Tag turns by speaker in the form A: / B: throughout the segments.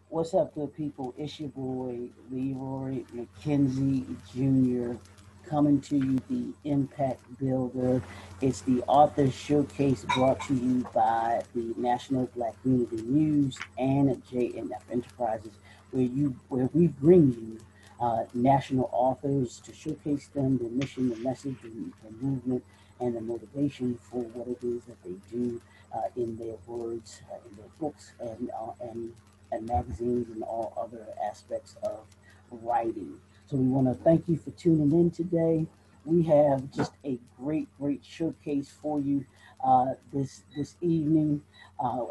A: What's up, good people? It's your boy Leroy McKenzie Jr. coming to you, the Impact Builder. It's the Author Showcase brought to you by the National Black Unity News and JNF Enterprises, where we bring you national authors to showcase them, their mission, the message, the movement, and the motivation for what it is that they do in their words, in their books, and magazines and all other aspects of writing. So we want to thank you for tuning in today. We have just a great showcase for you this evening.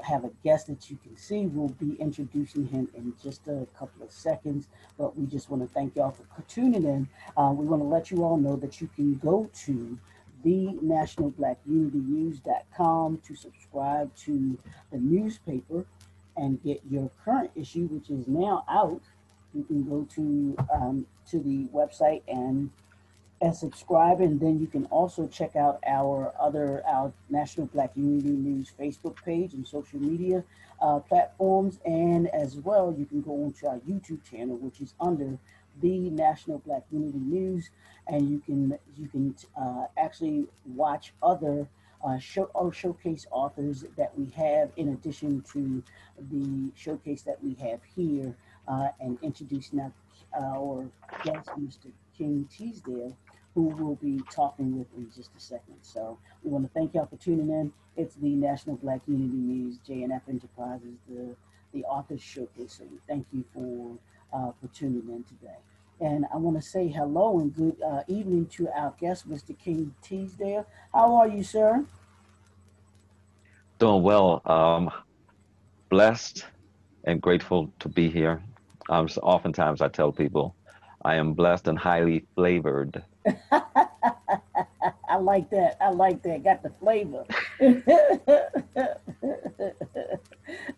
A: Have a guest that you can see. We'll be introducing him in just a couple of seconds, but we just want to thank y'all for tuning in. We want to let you all know that you can go to the nationalblackunitynews.com to subscribe to the newspaper and get your current issue, which is now out. You can go to the website and subscribe, and then you can also check out our National Black Unity News Facebook page and social media platforms, and as well you can go onto our YouTube channel, which is under the National Black Unity News, and you can actually watch other showcase authors that we have in addition to the showcase that we have here, and introducing our guest, Mr. King Teasdale, who we'll be talking with in just a second. So we want to thank y'all for tuning in. It's the National Black Unity News, JNF Enterprises, the Authors Showcase. So we thank you for tuning in today. And I want to say hello and good evening to our guest, Mr. King Teasdale. How are you, sir?
B: Doing well. Blessed and grateful to be here. Oftentimes I tell people I am blessed and highly flavored.
A: I like that. I like that. Got the flavor.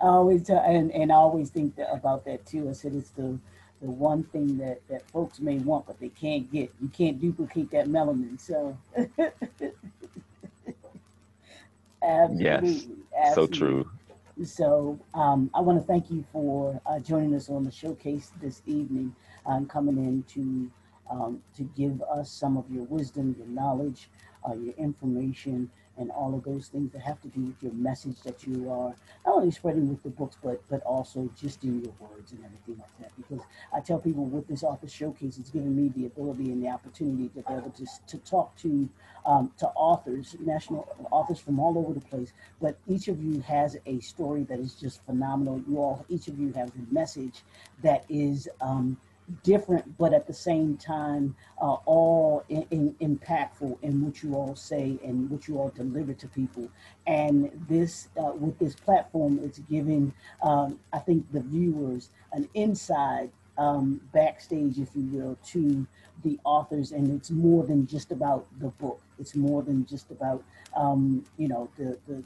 A: I always tell, and I always think about that too. I said it's the one thing that folks may want, but they can't get. You can't duplicate that melanin. So,
B: Yes,
A: absolutely,
B: so
A: absolutely.
B: true.
A: So I want to thank you for joining us on the showcase this evening, coming in to give us some of your wisdom, your knowledge, your information, and all of those things that have to do with your message that you are not only spreading with the books, but also just in your words and everything like that. Because I tell people with this author showcase, it's given me the ability and the opportunity to be able to talk to authors, national authors from all over the place, but each of you has a story that is just phenomenal. Each of you have a message that is different, but at the same time, all impactful in what you all say and what you all deliver to people. And this, with this platform, it's giving, I think, the viewers an inside backstage, if you will, to the authors, and it's more than just about the book. It's more than just about the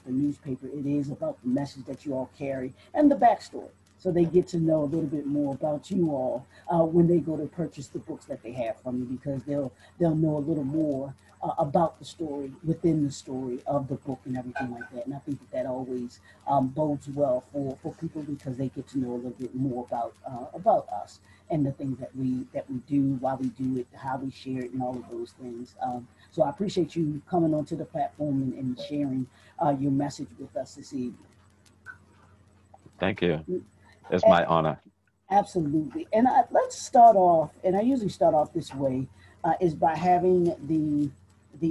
A: newspaper. It is about the message that you all carry and the backstory. So they get to know a little bit more about you all when they go to purchase the books that they have from you, because they'll know a little more about the story within the story of the book and everything like that. And I think that always bodes well for people, because they get to know a little bit more about us and the things that we do, why we do it, how we share it, and all of those things. So I appreciate you coming onto the platform and sharing your message with us this evening.
B: Thank you. It's my honor.
A: Absolutely. And let's start off, and I usually start off this way, is by having the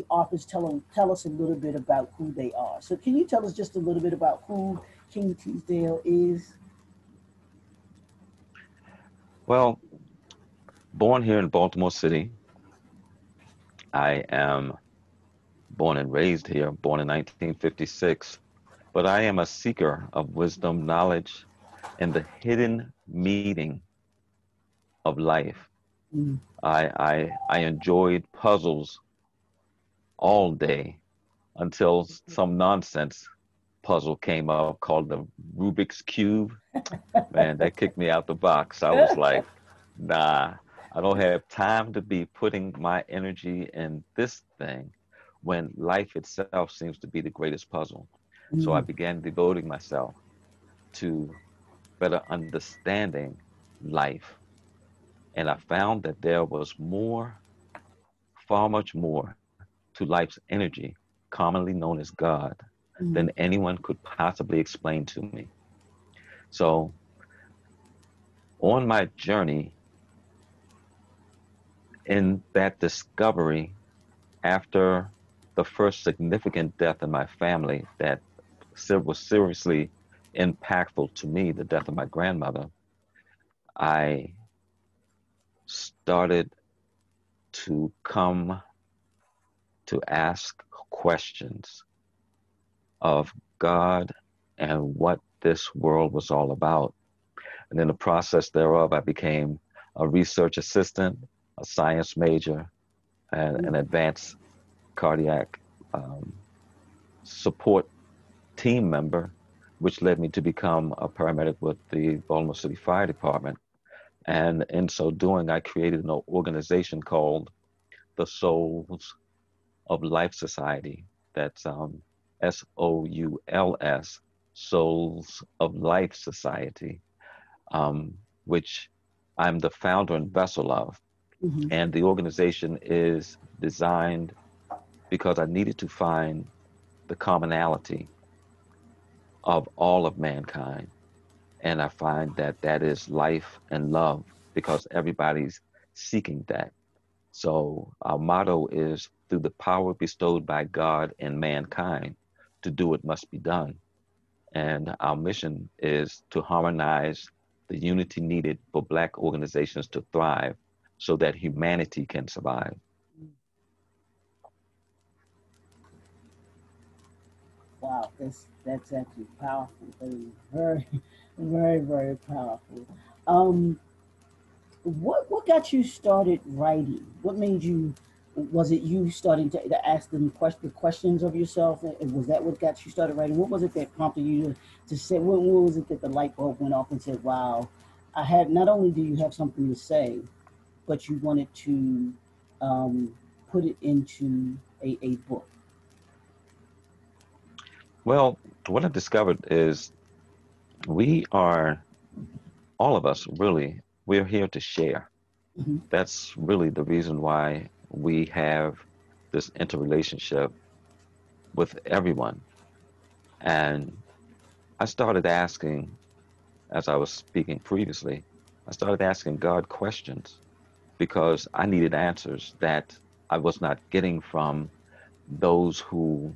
A: authors tell us a little bit about who they are. So can you tell us just a little bit about who King Teasdale is?
B: Well, born here in Baltimore City. I am born and raised here, born in 1956. But I am a seeker of wisdom, knowledge, and the hidden meaning of life.
A: Mm,
B: I enjoyed puzzles all day until some nonsense puzzle came up called the Rubik's Cube. Man, that kicked me out the box. I was like, nah, I don't have time to be putting my energy in this thing when life itself seems to be the greatest puzzle. So I
A: mm,
B: began devoting myself to better understanding life. And I found that there was more, far much more to life's energy, commonly known as God, than
A: Mm-hmm.
B: anyone could possibly explain to me. So, on my journey in that discovery, after the first significant death in my family that was seriously impactful to me, the death of my grandmother, I started to come to ask questions of God and what this world was all about. And in the process thereof, I became a research assistant, a science major, and an advanced cardiac um, support team member, which led me to become a paramedic with the Baltimore City Fire Department. And in so doing, I created an organization called the Souls of Life Society. That's SOULS, Souls of Life Society, um, which I'm the founder and vessel of.
A: Mm-hmm.
B: And the organization is designed because I needed to find the commonality of all of mankind. And I find that that is life and love because everybody's seeking that. So our motto is through the power bestowed by God and mankind, to do it must be done. And our mission is to harmonize the unity needed for Black organizations to thrive so that humanity can survive.
A: Wow, that's actually powerful. Very, very, very powerful. Um, what got you started writing? What made you? Was it you starting to ask them the questions of yourself? And was that what got you started writing? What was it that prompted you to say? What was it that the light bulb went off and said, "Wow, I had not only do you have something to say, but you wanted to um, put it into a book."
B: Well, what I discovered is we are, all of us really, we're here to share.
A: Mm-hmm.
B: That's really the reason why we have this interrelationship with everyone. And I started asking, as I was speaking previously, I started asking God questions because I needed answers that I was not getting from those who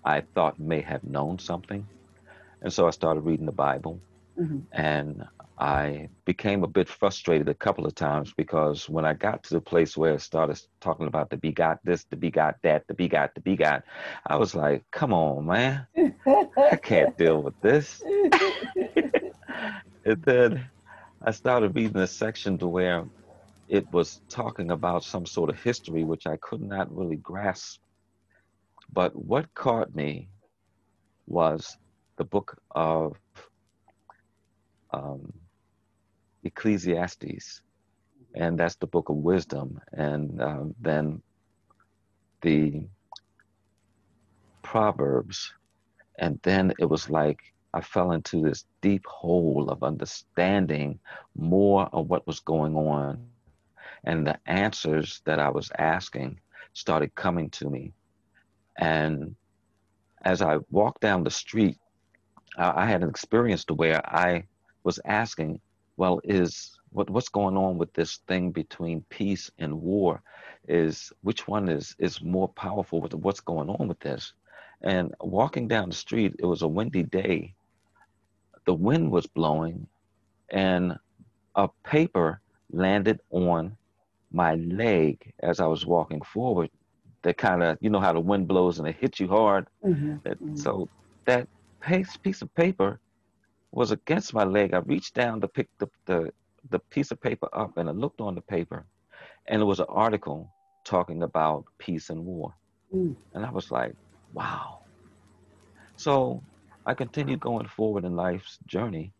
B: I thought may have known something. And so I started reading the Bible,
A: Mm-hmm.
B: and I became a bit frustrated a couple of times because when I got to the place where it started talking about the begot this, the begot that, the begot, I was like, come on, man, I can't deal with this. And then I started reading a section to where it was talking about some sort of history, which I could not really grasp. But what caught me was the book of um, Ecclesiastes, and that's the book of wisdom. And then the Proverbs. And then it was like I fell into this deep hole of understanding more of what was going on. And the answers that I was asking started coming to me. And as I walked down the street, I had an experience to where I was asking, well, what's going on with this thing between peace and war? Is which one is more powerful with what's going on with this? And walking down the street, it was a windy day. The wind was blowing, and a paper landed on my leg as I was walking forward. That kind of, you know how the wind blows and it hits you hard.
A: Mm-hmm.
B: So that piece of paper was against my leg. I reached down to pick the piece of paper up, and I looked on the paper, and it was an article talking about peace and war.
A: Mm-hmm.
B: And I was like, wow. So I continued going forward in life's journey.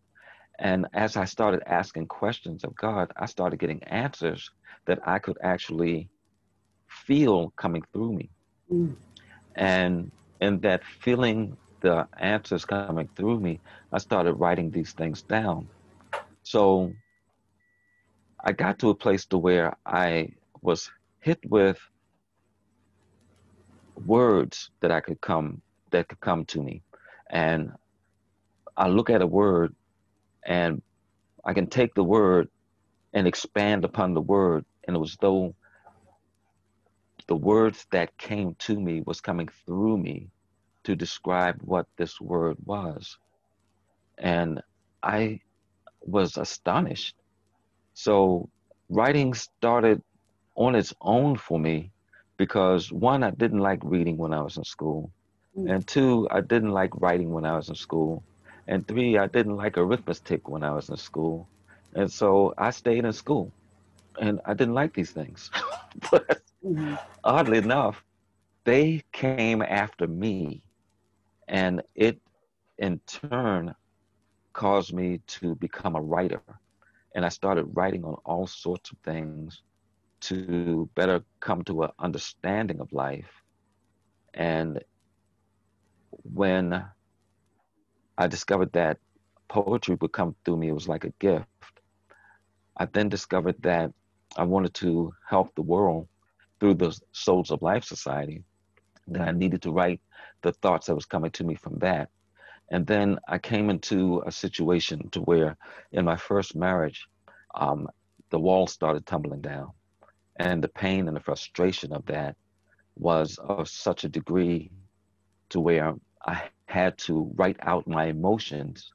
B: And as I started asking questions of God, I started getting answers that I could actually feel coming through me.
A: Mm-hmm.
B: And in that feeling the answers coming through me, I started writing these things down. So I got to a place to where I was hit with words that could come to me. And I look at a word and I can take the word and expand upon the word. And it was though the words that came to me was coming through me to describe what this word was. And I was astonished. So writing started on its own for me because one, I didn't like reading when I was in school.
A: Mm,
B: And two, I didn't like writing when I was in school. And three, I didn't like arithmetic when I was in school. And so I stayed in school and I didn't like these things. But
A: mm,
B: oddly enough, they came after me and it in turn caused me to become a writer. And I started writing on all sorts of things to better come to an understanding of life. And when I discovered that poetry would come through me, it was like a gift. I then discovered that I wanted to help the world through the Souls of Life Society, that I needed to write the thoughts that was coming to me from that. And then I came into a situation to where in my first marriage, um, the walls started tumbling down. And the pain and the frustration of that was of such a degree to where I had to write out my emotions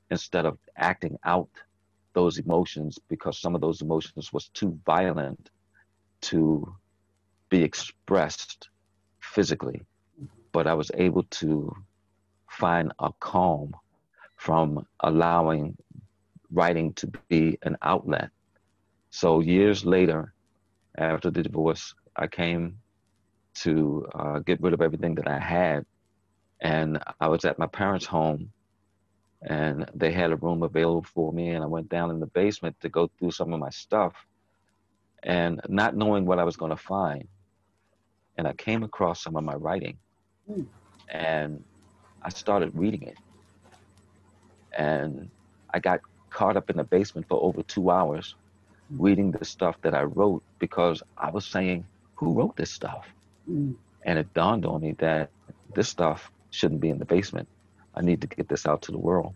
B: instead of acting out those emotions because some of those emotions was too violent to be expressed physically. But I was able to find a calm from allowing writing to be an outlet. So years later, after the divorce, I came to get rid of everything that I had. And I was at my parents' home and they had a room available for me. And I went down in the basement to go through some of my stuff and not knowing what I was going to find. And I came across some of my writing
A: mm.
B: and I started reading it. And I got caught up in the basement for over 2 hours reading the stuff that I wrote because I was saying, who wrote this stuff?
A: Mm.
B: And it dawned on me that this stuff shouldn't be in the basement. I need to get this out to the world.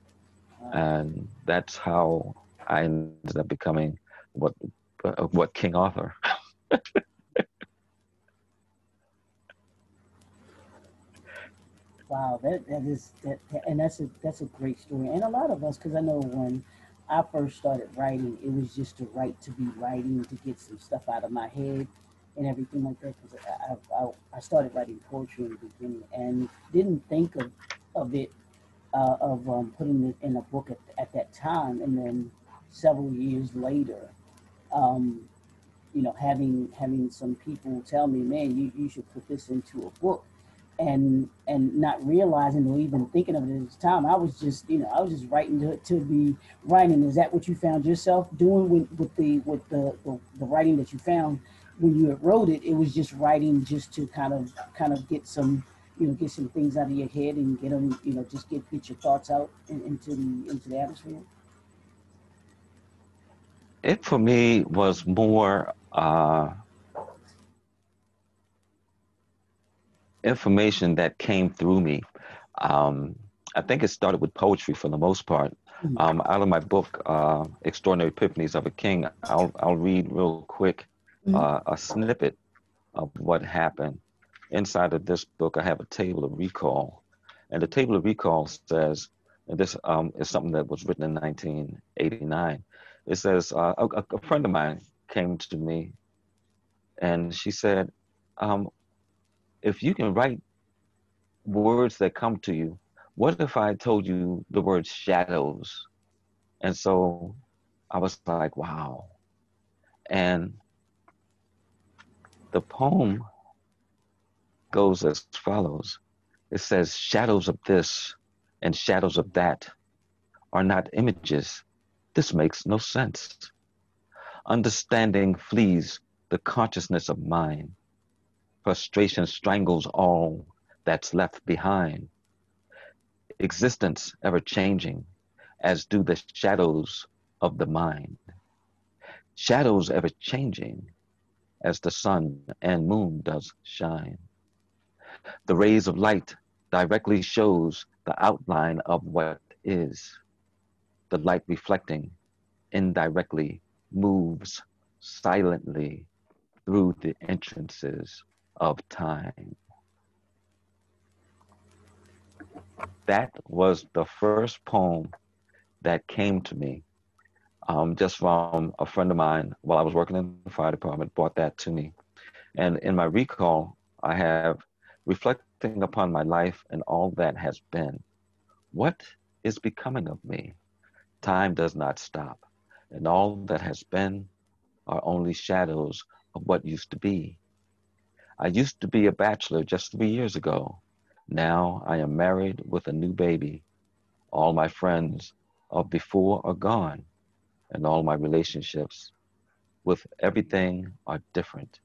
A: Wow.
B: And that's how I ended up becoming what what King Arthur.
A: Wow, that is and that's a great story. And a lot of us, because I know when I first started writing, it was just to write to be writing to get some stuff out of my head and everything like that. Because I started writing poetry in the beginning and didn't think of it of putting it in a book at that time. And then several years later, um, having some people tell me, man, you should put this into a book, and not realizing or even thinking of it at the time. I was just writing to be writing. Is that what you found yourself doing with the writing that you found when you wrote it? It was just writing just to kind of get some get some things out of your head and get them just get your thoughts out into the atmosphere.
B: It for me was more information that came through me. Um, I think it started with poetry for the most part.
A: Mm-hmm.
B: Out of my book, Extraordinary Epiphanies of a King, I'll read real quick
A: Mm-hmm.
B: a snippet of what happened. Inside of this book, I have a table of recall. And the table of recall says, and this is something that was written in 1989. It says, a friend of mine came to me and she said, um, if you can write words that come to you, what if I told you the word shadows? And so I was like, wow. And the poem goes as follows. It says, shadows of this and shadows of that are not images. This makes no sense. Understanding flees the consciousness of mind. Frustration strangles all that's left behind. Existence ever changing, as do the shadows of the mind, shadows ever changing as the sun and moon does shine. The rays of light directly shows the outline of what is. The light reflecting indirectly moves silently through the entrances of time. That was the first poem that came to me just from a friend of mine while I was working in the fire department, brought that to me. And in my recall, I have reflecting upon my life and all that has been. What is becoming of me? Time does not stop, and all that has been are only shadows of what used to be. I used to be a bachelor just 3 years ago. Now I am married with a new baby. All my friends of before are gone, and all my relationships with everything are different.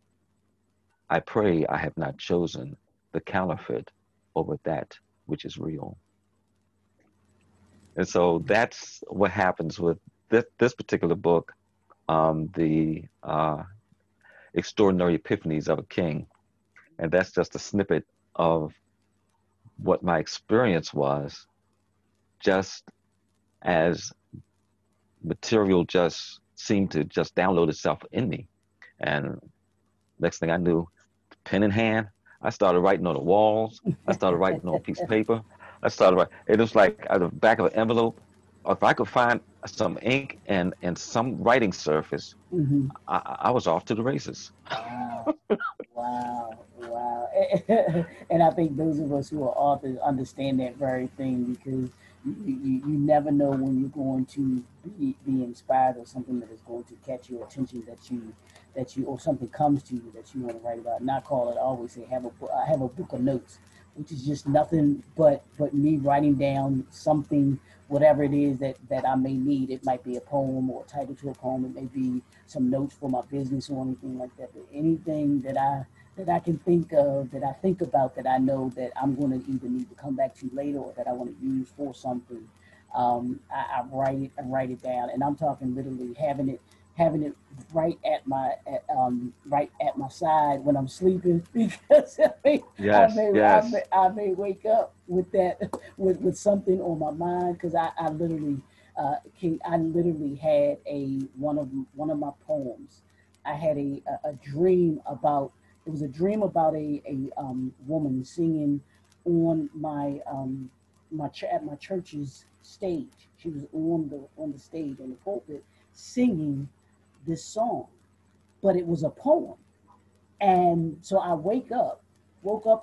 B: I pray I have not chosen the counterfeit over that which is real. And so that's what happens with this particular book, the Extraordinary Epiphanies of a King. And that's just a snippet of what my experience was, just as material just seemed to just download itself in me. And next thing I knew, pen in hand, I started writing on the walls. I started writing on a piece of paper. I started writing. It was like out of the back of an envelope. Or if I could find some ink and some writing surface,
A: Mm-hmm.
B: I was off to the races.
A: Wow. Wow, wow. And I think those of us who are authors understand that very thing because you never know when you're going to be inspired or something that is going to catch your attention that you or something comes to you that you want to write about. Not call it. I always say I have a book of notes, which is just nothing but me writing down something, whatever it is that I may need. It might be a poem or a title to a poem. It may be some notes for my business or anything like that. But anything that I can think of, that I think about, that I know that I'm going to either need to come back to later or that I want to use for something, I write it down, and I'm talking literally having it right at my side when I'm sleeping because
B: Yes, yes.
A: I may wake up with that with something on my mind because I literally had a one of my poems. I had a dream about it was a dream about a woman singing on at my church's stage. She was on the stage on the pulpit singing this song, but it was a poem. And so I woke up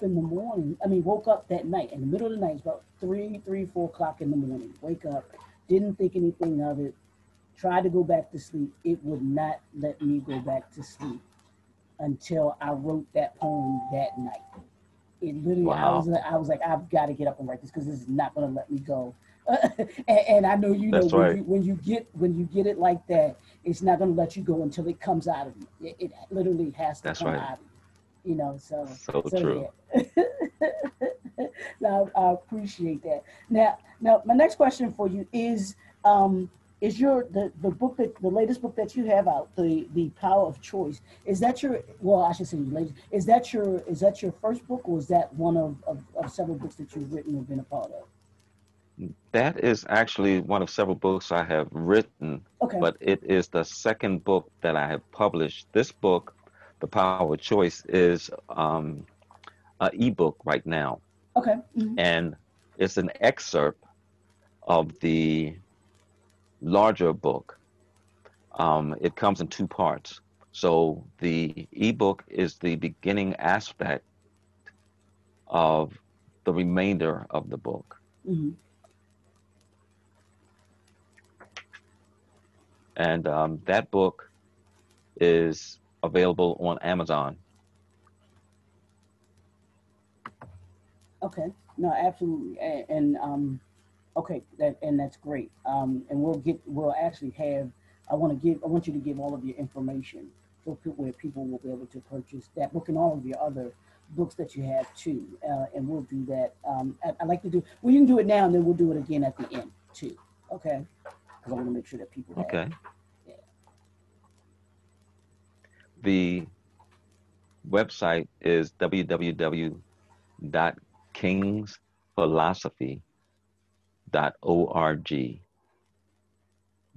A: in the morning. I mean, woke up that night in the middle of the night. It's about 4 o'clock in the morning. Wake up, didn't think anything of it. Tried to go back to sleep. It would not let me go back to sleep until I wrote that poem that night. It literally,
B: Wow.
A: I was like, I've got to get up and write this because this is not going to let me go. And I know
B: That's right.
A: when you get it like that, it's not going to let you go until it comes out of you. It literally has to
B: That's
A: come
B: right.
A: out of you.
B: So
A: So
B: true.
A: yeah. Now I appreciate that. Now my next question for you is your the book that the latest book that you have out, the Power of Choice. Is that your well, I should say latest. Is that your first book, or is that one of several books that you've written or been a part of?
B: That is actually one of several books I have written,
A: Okay.
B: but it is the second book that I have published. This book, The Power of Choice, is an ebook right now,
A: Okay. Mm-hmm.
B: and it's an excerpt of the larger book. It comes in two parts. So the ebook is the beginning aspect of the remainder of the book.
A: Mm-hmm.
B: And that book is available on Amazon.
A: Okay. No, absolutely. And okay, that's great. And we'll actually have. I want you to give all of your information for where people will be able to purchase that book and all of your other books that you have too. And we'll do that. I like to do. We can do it now, and then we'll do it again at the end too. Okay. because I want to make sure that people have it.
B: Okay.
A: Yeah.
B: The website is www.kingsphilosophy.org.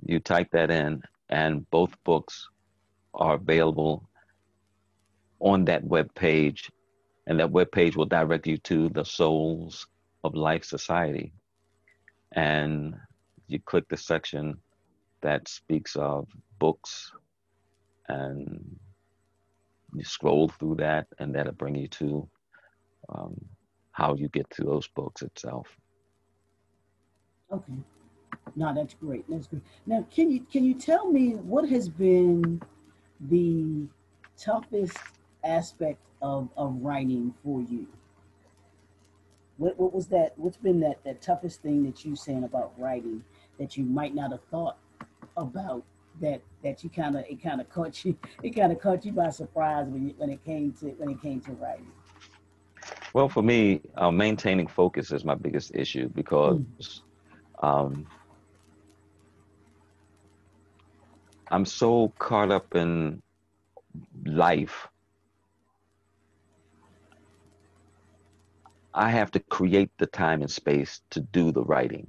B: You type that in, and both books are available on that web page, and that web page will direct you to the Souls of Life Society. And you click the section that speaks of books, and you scroll through that, and that'll bring you to um, how you get to those books itself.
A: Okay. No, that's great. That's great. Now, can you tell me what has been the toughest aspect of writing for you? What was that? What's been that toughest thing that you saying about writing that you might not have thought about, that you kind of caught you, it kind of caught you by surprise when it came to writing.
B: Well, for me, maintaining focus is my biggest issue
A: Mm,
B: because um, I'm so caught up in life. I have to create the time and space to do the writing.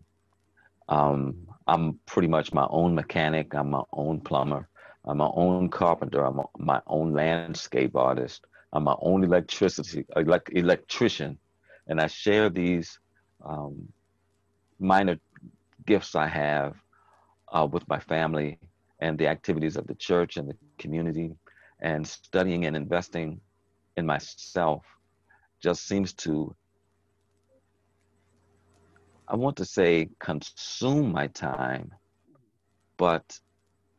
B: I'm pretty much my own mechanic. I'm my own plumber. I'm my own carpenter. My own landscape artist. I'm my own electrician, and I share these um, minor gifts I have with my family and the activities of the church and the community, and studying and investing in myself just seems to, I want to say, consume my time. But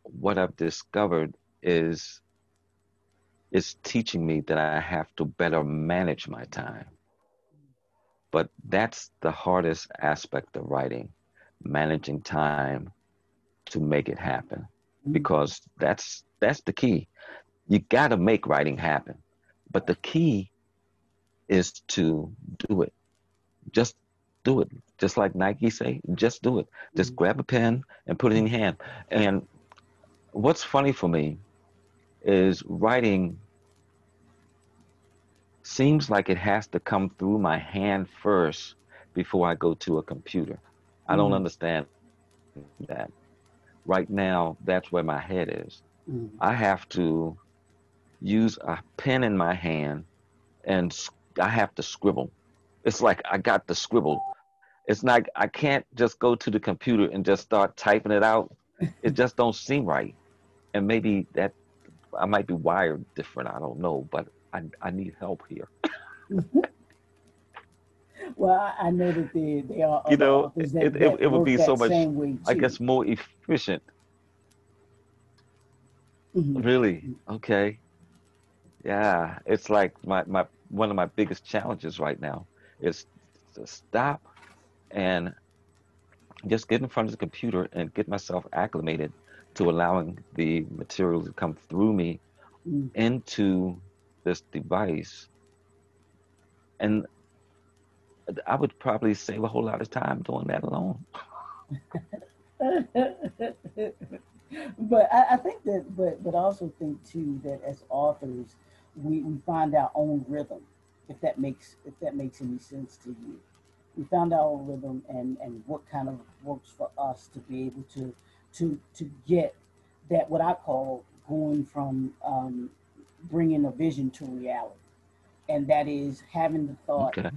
B: what I've discovered is it's teaching me that I have to better manage my time. But that's the hardest aspect of writing, managing time to make it happen,
A: mm,
B: because that's the key. You got to make writing happen. But the key is to do it. Just do it. Just like Nike say, just do it. Just
A: mm,
B: grab a pen and put it in your hand. And what's funny for me is writing seems like it has to come through my hand first before I go to a computer. I don't
A: mm,
B: understand that. Right now, that's where my head is.
A: mm.
B: I have to use a pen in my hand, and I have to scribble. It's like I got to scribble. It's like I can't just go to the computer and just start typing it out. It just don't seem right. And maybe that I might be wired different. I don't know, but I need help here.
A: Well, I know that there are
B: You
A: other
B: know,
A: authors
B: it
A: that
B: would
A: work
B: be so
A: that
B: much,
A: same way
B: I
A: too.
B: guess, more efficient.
A: Mhm.
B: Really? Okay. Yeah. It's like my one of my biggest challenges right now is to stop and just get in front of the computer and get myself acclimated to allowing the material to come through me
A: Mm.
B: into this device. And I would probably save a whole lot of time doing that alone.
A: But I think that, but I also think too that as authors, we find our own rhythm, if that makes any sense to you. We found our own rhythm, and what kind of works for us to be able to get that, what I call going from bringing a vision to reality, and that is having the thought
B: Okay.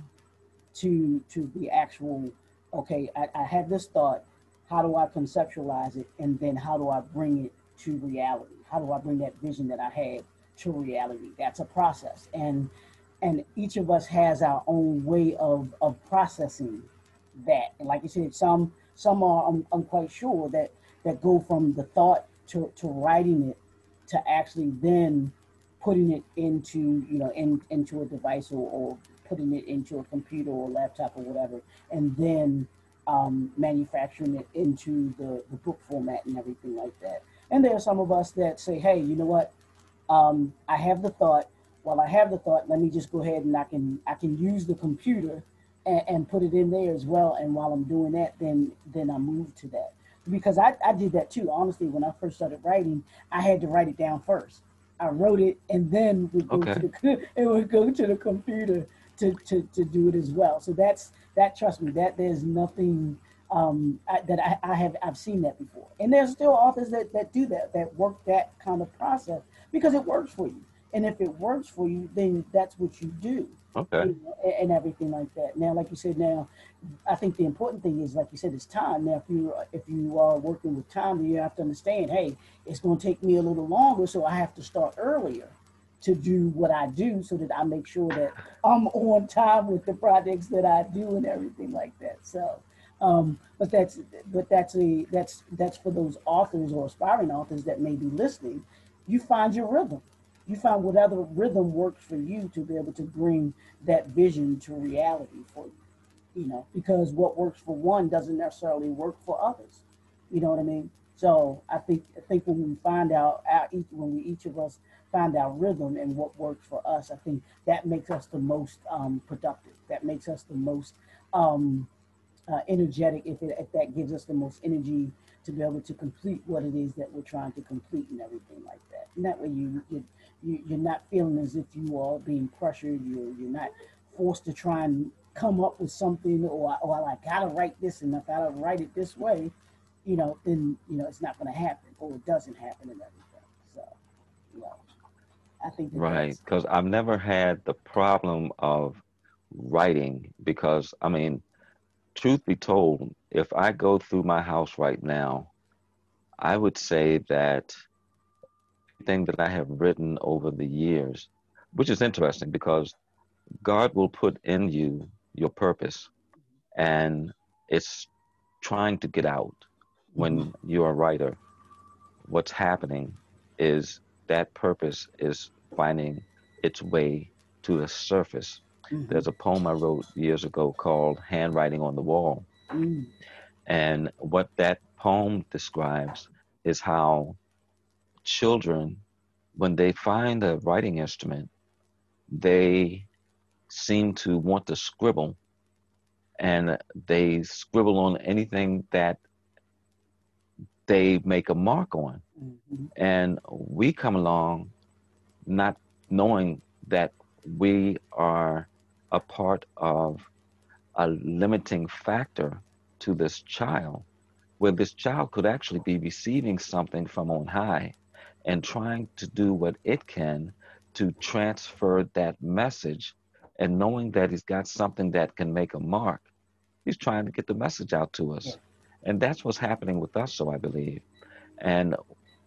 A: to the actual, okay, I have this thought, how do I conceptualize it, and then how do I bring it to reality, how do I bring that vision that I had to reality? That's a process, and each of us has our own way of processing that. And like you said, some are, I'm quite sure that go from the thought to writing it, to actually then putting it into, into a device, or putting it into a computer or laptop or whatever, and then manufacturing it into the book format and everything like that. And there are some of us that say, hey, you know what, I have the thought. While I have the thought, let me just go ahead and I can use the computer and put it in there as well. And while I'm doing that, then I move to that. because I did that too. Honestly, when I first started writing, I had to write it down first. I wrote it and then would go to
B: Okay.
A: the it would go to the computer to do it as well. So that, trust me, that there's nothing that I have I've seen that before. And there's still authors that do that work that kind of process because it works for you. And if it works for you, then that's what you do,
B: Okay.
A: and everything like that. Now, like you said, now I think the important thing is, like you said, is time. Now, if you are working with time, you have to understand, hey, it's going to take me a little longer, so I have to start earlier to do what I do, so that I make sure that I'm on time with the projects that I do and everything like that. So, but that's for those authors or aspiring authors that may be listening. You find your rhythm. You find whatever rhythm works for you to be able to bring that vision to reality for you, because what works for one doesn't necessarily work for others. You know what I mean? So I think when we find out when we each of us find our rhythm and what works for us, I think that makes us the most productive. That makes us the most energetic. If that gives us the most energy to be able to complete what it is that we're trying to complete and everything like that. And that way you're not feeling as if you are being pressured. You're not forced to try and come up with something, or I gotta write this and I gotta write it this way. Then it's not going to happen, or it doesn't happen and everything. So, you know, I think that
B: Right.
A: that's
B: Because I've never had the problem of writing because, I mean, truth be told, if I go through my house right now, I would say that everything that I have written over the years, which is interesting because God will put in you your purpose, and it's trying to get out.
A: mm-hmm,
B: When you're a writer, what's happening is that purpose is finding its way to the surface.
A: mm-hmm,
B: There's a poem I wrote years ago called Handwriting on the Wall.
A: mm,
B: And what that poem describes is how children, when they find a writing instrument, they seem to want to scribble, and they scribble on anything that they make a mark on.
A: mm-hmm,
B: And we come along not knowing that we are a part of a limiting factor to this child, where this child could actually be receiving something from on high and trying to do what it can to transfer that message, and knowing that he's got something that can make a mark. He's trying to get the message out to
A: yeah,
B: us. And that's what's happening with us, so I believe. And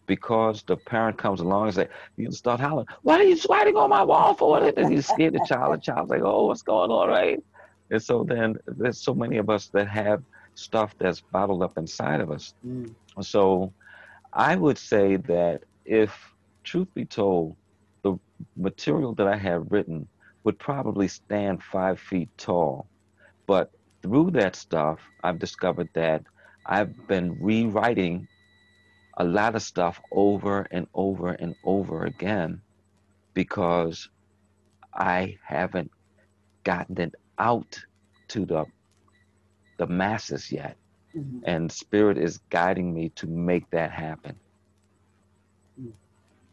B: because the parent comes along and say, you start hollering, "What are you writing on my wall for?" And you scare the child. The child's like, "Oh, what's going on, right?" And so then there's so many of us that have stuff that's bottled up inside of us.
A: mm,
B: So I would say that if truth be told, the material that I have written would probably stand 5 feet tall. But through that stuff, I've discovered that I've been rewriting a lot of stuff over and over and over again because I haven't gotten it out to the masses yet.
A: mm-hmm,
B: And Spirit is guiding me to make that happen.
A: mm,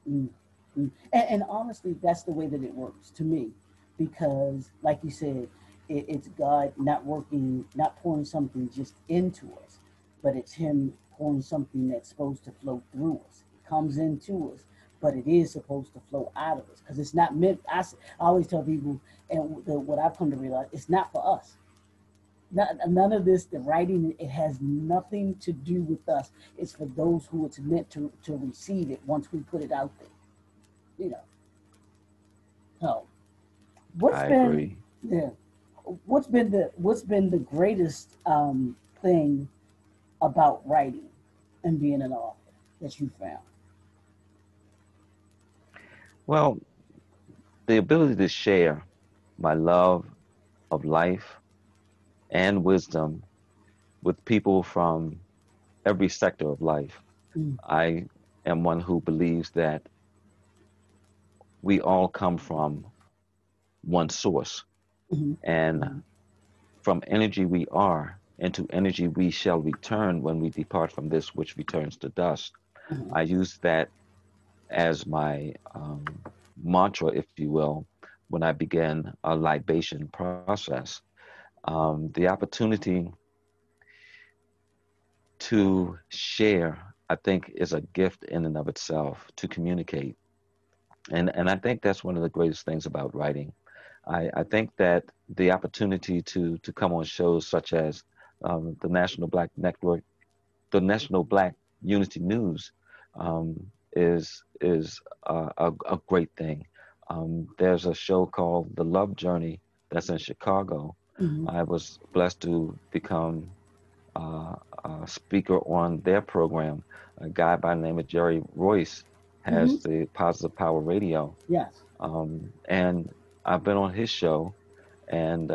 A: mm, mm. And honestly, that's the way that it works to me, because, like you said, it's God not working, not pouring something just into us, but it's Him pouring something that's supposed to flow through us. It comes into us, but it is supposed to flow out of us, because it's not meant. I always tell people, and what I've come to realize, it's not for us. None of this, the writing, it has nothing to do with us. It's for those who it's meant to receive it once we put it out there. You know. So what's
B: I
A: been
B: agree.
A: yeah, what's been the greatest thing about writing and being an author that you found?
B: Well, the ability to share my love of life and wisdom with people from every sector of life.
A: Mm,
B: I am one who believes that we all come from one source,
A: mhm,
B: and
A: mhm,
B: from energy we are, and to energy we shall return when we depart from this which returns to dust.
A: Mhm.
B: I use that as my mantra, if you will, when I began a libation process. The opportunity to share, I think, is a gift in and of itself to communicate. And I think that's one of the greatest things about writing. I think that the opportunity to come on shows such as the National Black Network, the National Black Unity News, is a great thing. There's a show called The Love Journey that's in Chicago.
A: Mhm.
B: I was blessed to become uh, a speaker on their program. A guy by the name of Jerry Royce
A: Mhm.
B: has the Positive Power Radio,
A: Yes.
B: and I've been on his show, and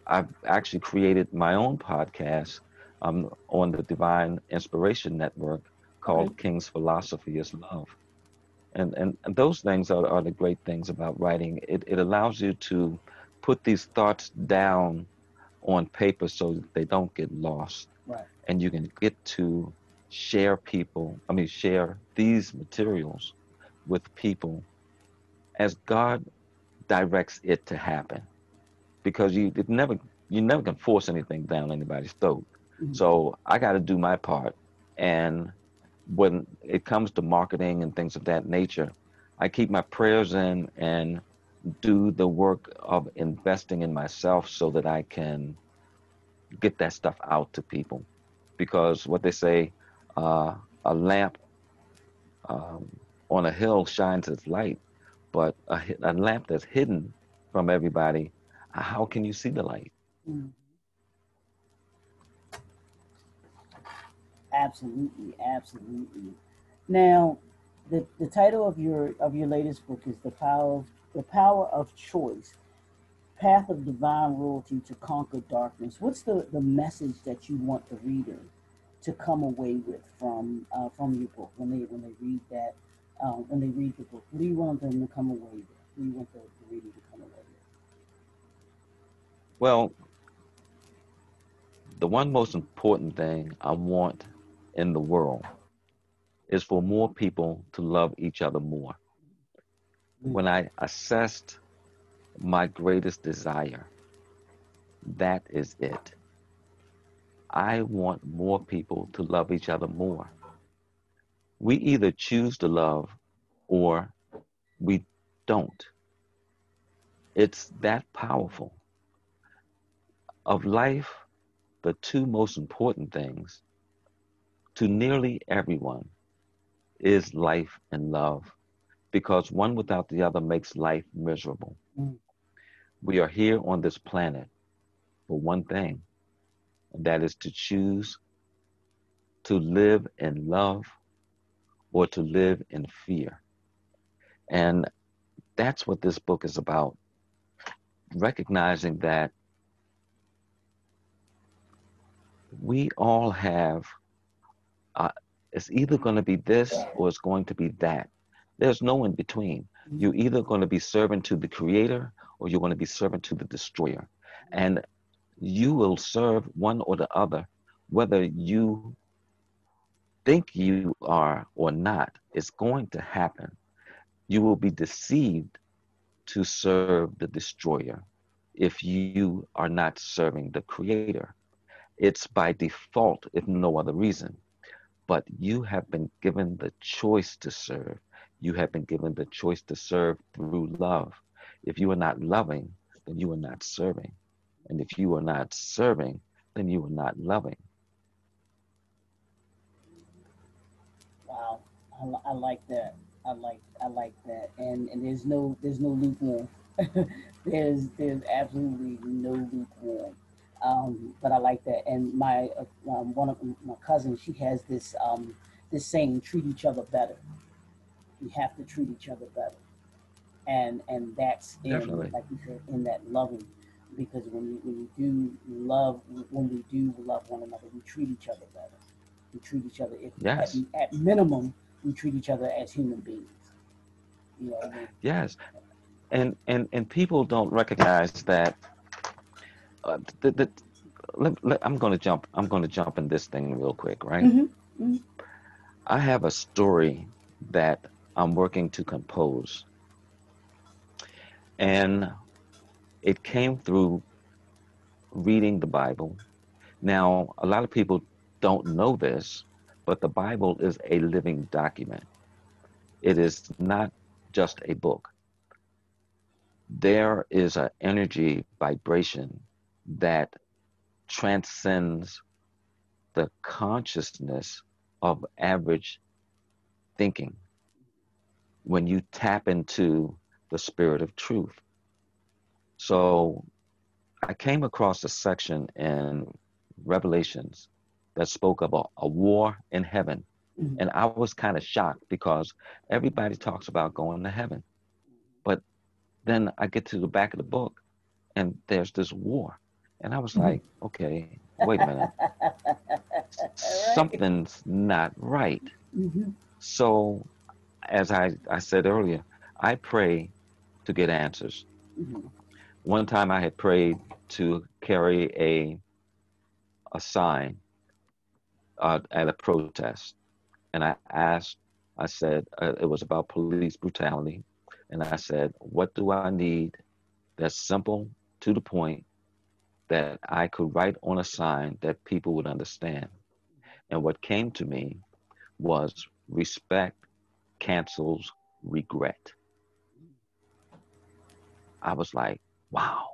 B: I've actually created my own podcast on the Divine Inspiration Network
A: Okay.
B: called King's Philosophy is Love. And those things are the great things about writing. It allows you to put these thoughts down on paper so that they don't get lost,
A: Right.
B: and you can get to share these materials with people as God directs it to happen, because you never can force anything down anybody's throat.
A: Mhm.
B: So I got to do my part. And when it comes to marketing and things of that nature, I keep my prayers in and do the work of investing in myself so that I can get that stuff out to people. Because what they say, uh, a lamp um, on a hill shines its light, but a lamp that's hidden from everybody, how can you see the light?
A: Mhm. Absolutely, absolutely. Now, the title of your latest book is the power of choice, path of divine royalty to conquer darkness. What's the message that you want the reader to come away with from your book when they read that when they read the book? What do you want them to come away with? What do you want the reader to come away
B: Well, the one most important thing I want in the world is for more people to love each other more.
A: with?
B: When I assessed my greatest desire, that is it. I want more people to love each other more. We either choose to love or we don't. It's that powerful. Of life, the two most important things to nearly everyone is life and love, because one without the other makes life miserable.
A: Mm.
B: We are here on this planet for one thing, and that is to choose to live in love or to live in fear. And that's what this book is about, recognizing that we all have, uh, it's either going to be this or it's going to be that. There's no in between.
A: Mm.
B: You're either going to be servant to the creator or you're going to be servant to the destroyer. And you will serve one or the other, whether you think you are or not. It's going to happen. You will be deceived to serve the destroyer if you are not serving the creator. It's by default, if no other reason. But you have been given the choice to serve. You have been given the choice to serve through love. If you are not loving, then you are not serving. And if you are not serving, then you are not loving.
A: Wow, I like that. I like that. And there's no lukewarm. There's absolutely no lukewarm. But I like that. And my one of my cousins, she has this saying: treat each other better. You have to treat each other better, and that's in,
B: Definitely.
A: like you said, in that loving, because when you do love, when we do love one another, we treat each other better. We treat each other, if
B: Yes.
A: at minimum, we treat each other as human beings. You know what I mean?
B: Yes. And people don't recognize that, uh, th- th- I'm going to jump. I'm going to jump in this thing real quick, right?
A: Mm-hmm. Mm-hmm.
B: I have a story that I'm working to compose, and it came through reading the Bible. Now, a lot of people don't know this, but the Bible is a living document. It is not just a book. There is an energy vibration that transcends the consciousness of average thinking when you tap into the spirit of truth. So I came across a section in Revelations that spoke about a war in heaven.
A: Mm-hmm.
B: And I was kind of shocked because everybody talks about going to heaven. But then I get to the back of the book and there's this war. And I was
A: Mm-hmm.
B: like, okay, wait a minute.
A: Right.
B: Something's not right.
A: Mm-hmm.
B: So, as I said earlier, I pray to get answers.
A: Mm-hmm.
B: One time I had prayed to carry a sign at a protest. And I said, it was about police brutality. And I said, what do I need that's simple, to the point, that I could write on a sign that people would understand? And what came to me was respect cancels regret. I was like, wow,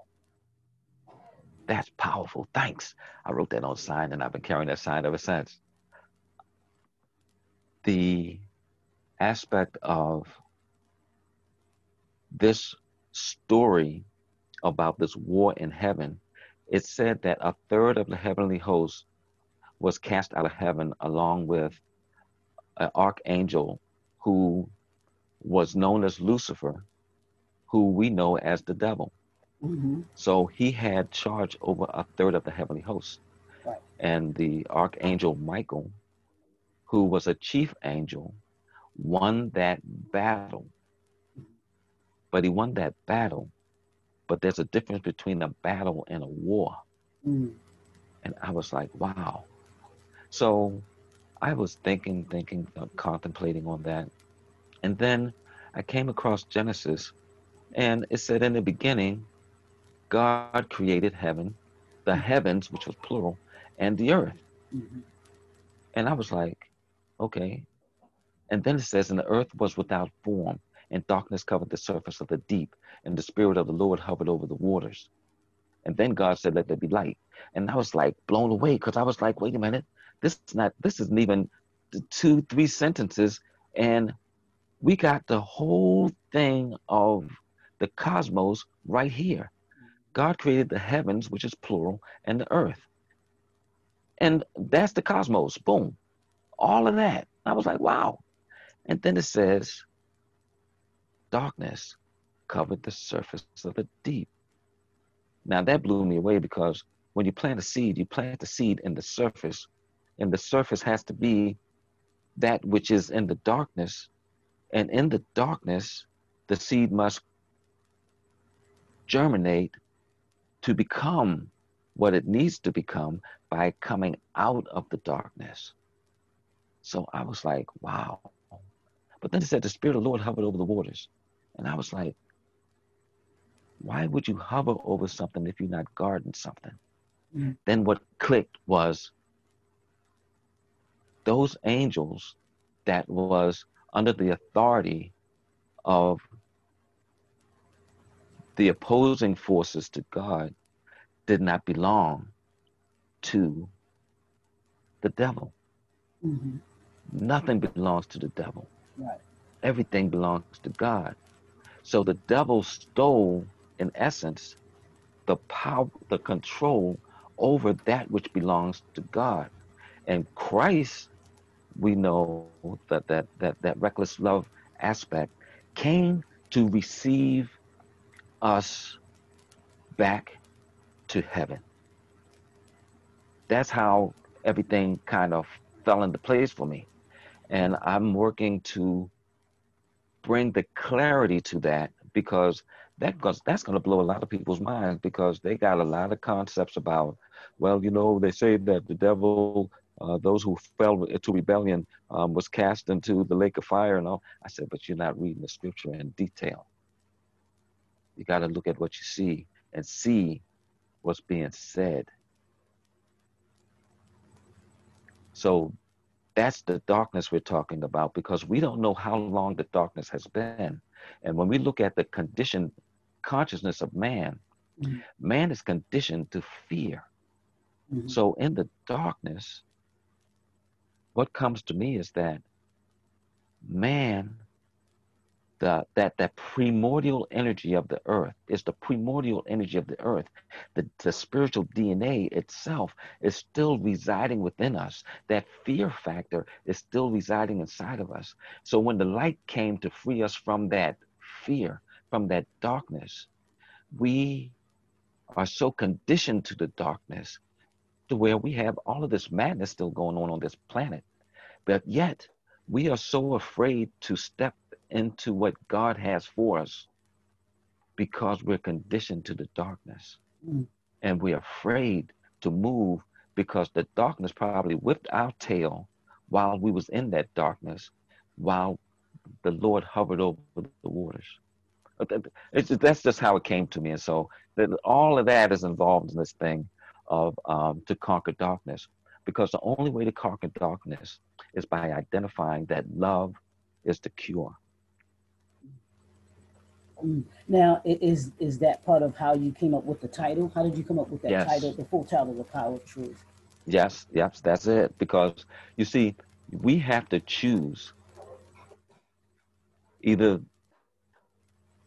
B: that's powerful. Thanks. I wrote that on a sign and I've been carrying that sign ever since. The aspect of this story about this war in heaven, it said that a third of the heavenly host was cast out of heaven along with an archangel who was known as Lucifer, who we know as the devil.
A: Mm-hmm.
B: So he had charge over a third of the heavenly host.
A: Right.
B: And the archangel Michael, who was a chief angel, won that battle. But he won that battle. But there's a difference between a battle and a war.
A: Mm-hmm.
B: And I was like, wow. So I was thinking, contemplating on that. And then I came across Genesis, and it said, in the beginning, God created heaven, the heavens, which was plural, and the earth.
A: Mm-hmm.
B: And I was like, okay. And then it says, and the earth was without form, and darkness covered the surface of the deep, and the Spirit of the Lord hovered over the waters. And then God said, let there be light. And I was like blown away because I was like, wait a minute, this isn't even the 2, 3 sentences. And we got the whole thing of the cosmos right here. God created the heavens, which is plural, and the earth. And that's the cosmos. Boom. All of that. I was like, wow. And then it says, darkness covered the surface of the deep. Now that blew me away because when you plant a seed, you plant the seed in the surface, and the surface has to be that which is in the darkness. And in the darkness, the seed must germinate to become what it needs to become by coming out of the darkness. So I was like, wow. But then it said the Spirit of the Lord hovered over the waters. And I was like, why would you hover over something if you're not guarding something?
A: Mm-hmm.
B: Then what clicked was those angels that was under the authority of the opposing forces to God did not belong to the devil.
A: Mm-hmm.
B: Nothing belongs to the devil.
A: Right.
B: Everything belongs to God. So the devil stole, in essence, the power, the control over that which belongs to God. And Christ, we know that reckless love aspect came to receive us back to heaven. That's how everything kind of fell into place for me. And I'm working to bring the clarity to that because that's going to blow a lot of people's minds because they got a lot of concepts about, well, they say that the devil, those who fell into rebellion, was cast into the lake of fire and all. I said, but you're not reading the scripture in detail. You got to look at what you see and see what's being said. So that's the darkness we're talking about because we don't know how long the darkness has been. And when we look at the conditioned consciousness of man,
A: Mm-hmm.
B: man is conditioned to fear.
A: Mm-hmm.
B: So in the darkness, what comes to me is that man, that primordial energy of the earth is the primordial energy of the earth. The spiritual DNA itself is still residing within us. That fear factor is still residing inside of us. So when the light came to free us from that fear, from that darkness, we are so conditioned to the darkness to where we have all of this madness still going on this planet. But yet, we are so afraid to step into what God has for us because we're conditioned to the darkness.
A: Mm-hmm.
B: And we're afraid to move because the darkness probably whipped our tail while we was in that darkness, while the Lord hovered over the waters. That's just how it came to me. And so all of that is involved in this thing of to conquer darkness. Because the only way to conquer darkness is by identifying that love is the cure.
A: Now, is that part of how you came up with the title? How did you come up with that title,
B: Yes,
A: the full title, The Power of Truth?
B: yes, that's it. Because you see, we have to choose either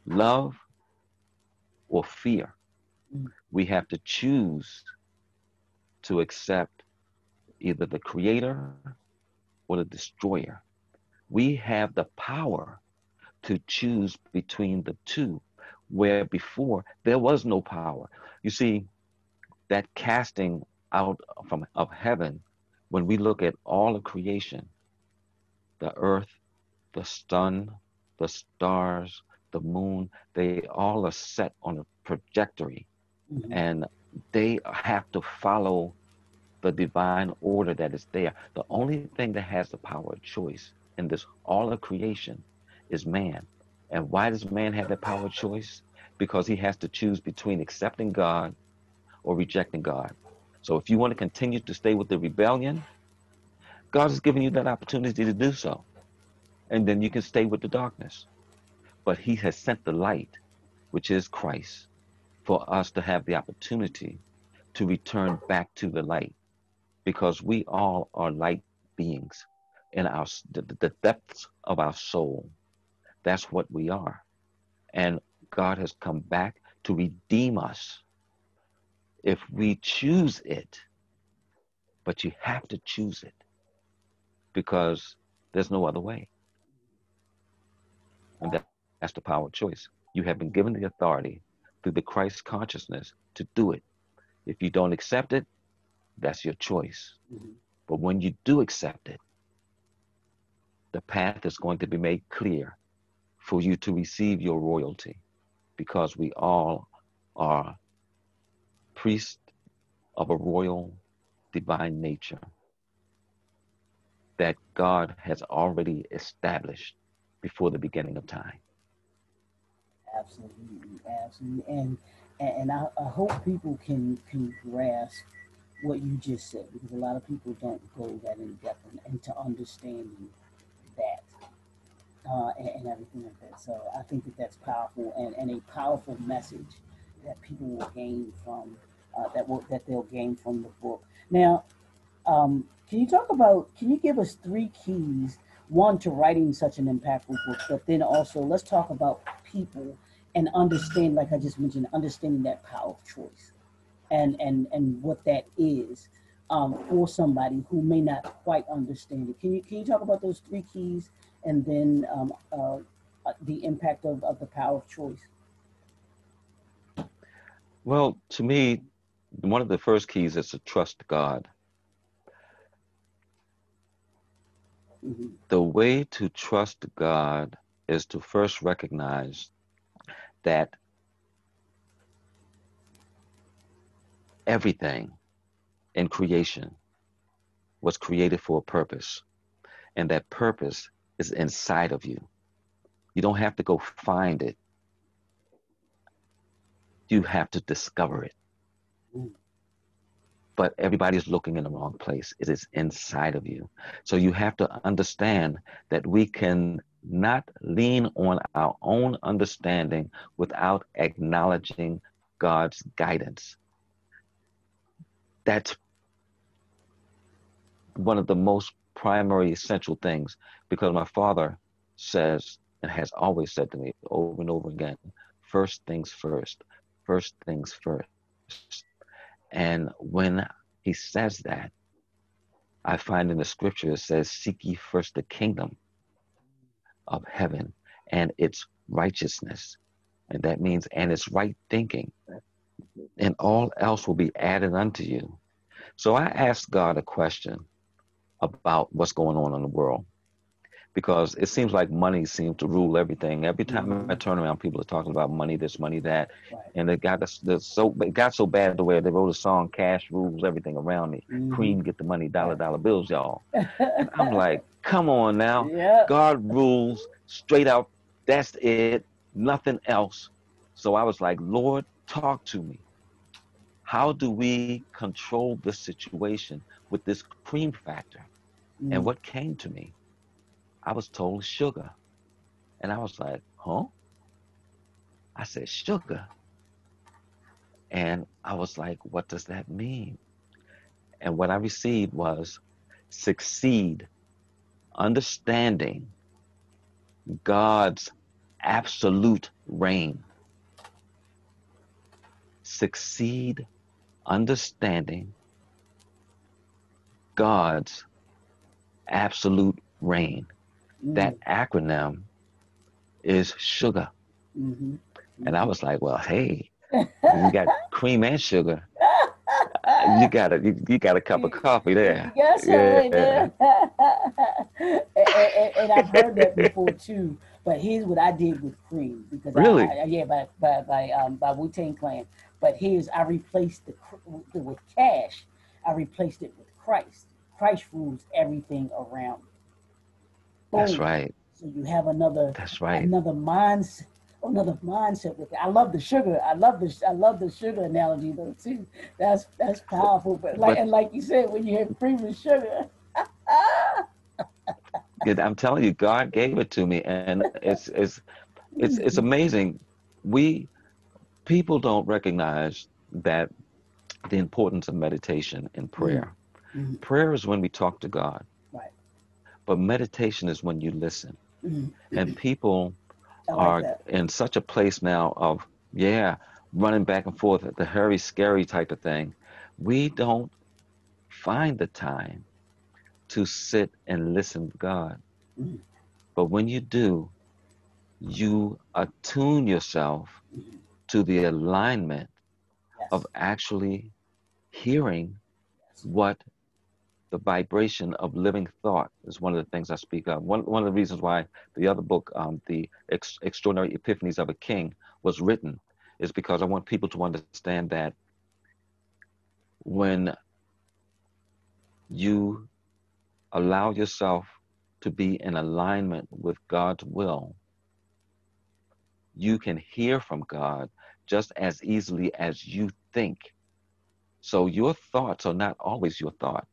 B: love or fear.
A: Mm-hmm.
B: We have to choose to accept either the creator or the destroyer. We have the power to choose between the two, where before there was no power. You see, that casting out from of heaven, when we look at all of creation, the earth, the sun, the stars, the moon, they all are set on a trajectory
A: Mm-hmm.
B: and they have to follow the divine order that is there. The only thing that has the power of choice in this all of creation is man. And why does man have that power of choice? Because he has to choose between accepting God or rejecting God. So if you want to continue to stay with the rebellion, God has given you that opportunity to do so. And then you can stay with the darkness. But he has sent the light, which is Christ, for us to have the opportunity to return back to the light because we all are light beings in the depths of our soul. That's what we are. And God has come back to redeem us if we choose it, but you have to choose it because there's no other way. And that's the power of choice. You have been given the authority through the Christ consciousness to do it. If you don't accept it, that's your choice.
A: Mm-hmm.
B: But when you do accept it, the path is going to be made clear for you to receive your royalty because we all are priests of a royal divine nature that God has already established before the beginning of time.
A: Absolutely, absolutely, and I hope people can grasp what you just said because a lot of people don't go that in depth into understanding that and everything like that. So I think that that's powerful and a powerful message that people will gain from that they'll gain from the book. Now, can you talk about? Can you give us three keys? One to writing such an impactful book, but then also let's talk about people and understand, like I just mentioned, understanding that power of choice and what that is for somebody who may not quite understand it. Can you talk about those three keys and then the impact of the power of choice?
B: Well, to me, one of the first keys is to trust God.
A: Mm-hmm.
B: The way to trust God is to first recognize that Everything in creation was created for a purpose, and that purpose is inside of you. You don't have to go find it, you have to discover it.
A: Mm.
B: But everybody's looking in the wrong place. It is inside of you. So you have to understand that we can not lean on our own understanding without acknowledging God's guidance. That's one of the most primary essential things, because my father says and has always said to me over and over again, first things first, first things first. And when he says that, I find in the scripture it says, seek ye first the kingdom of heaven and its righteousness. And that means, and its right thinking, and all else will be added unto you. So I asked God a question about what's going on in the world, because it seems like money seems to rule everything. Every time I
A: Mm-hmm.
B: turn around, people are talking about money, this, money, that,
A: Right.
B: and it got so bad the way they wrote a song, "Cash rules everything around me."
A: Mm-hmm.
B: Cream get the money, dollar
A: Right.
B: dollar bills, y'all. And I'm like, come on now,
A: Yep.
B: God rules straight out. That's it, nothing else. So I was like, Lord, talk to me. How do we control this situation with this cream factor? And
A: Mm.
B: what came to me, I was told sugar. And I was like, huh? I said, sugar. And I was like, what does that mean? And what I received was succeed, understanding God's absolute reign. Succeed, understanding God's absolute reign.
A: Mm.
B: That acronym is sugar.
A: Mm-hmm.
B: And I
A: Mm-hmm.
B: was like, well, hey, we got cream and sugar. You got a cup of coffee
A: You
B: there.
A: got some right
B: Yeah.
A: there. And I've heard that before too. But here's what I did with cream, because
B: Really?
A: yeah, by Wu Tang Clan. But here's, I replaced with cash. I replaced it with Christ. Christ rules everything around.
B: That's
A: Boom.
B: right.
A: So you have another
B: That's right.
A: another mindset another mindset with it. I love the sugar. I love the sugar analogy though too. That's powerful. But like,
B: But
A: and like you said, when you have cream and sugar,
B: I'm telling you, God gave it to me, and it's amazing. We People don't recognize that the importance of meditation and
A: mm,
B: prayer.
A: mm,
B: Prayer is when we talk to God,
A: right.
B: but meditation is when you listen.
A: Mm,
B: And people
A: I like
B: are
A: that.
B: in such a place now of, yeah, running back and forth, the hurry, scary type of thing. We don't find the time to sit and listen to God.
A: Mm,
B: But when you do, you attune yourself
A: mm,
B: to the alignment of
A: yes.
B: actually hearing
A: Yes.
B: what the vibration of living thought is. One of the things I speak of. One of the reasons why the other book, the Extraordinary Epiphanies of a King, was written is because I want people to understand that when you allow yourself to be in alignment with God's will, you can hear from God just as easily as you think. So your thoughts are not always your thought.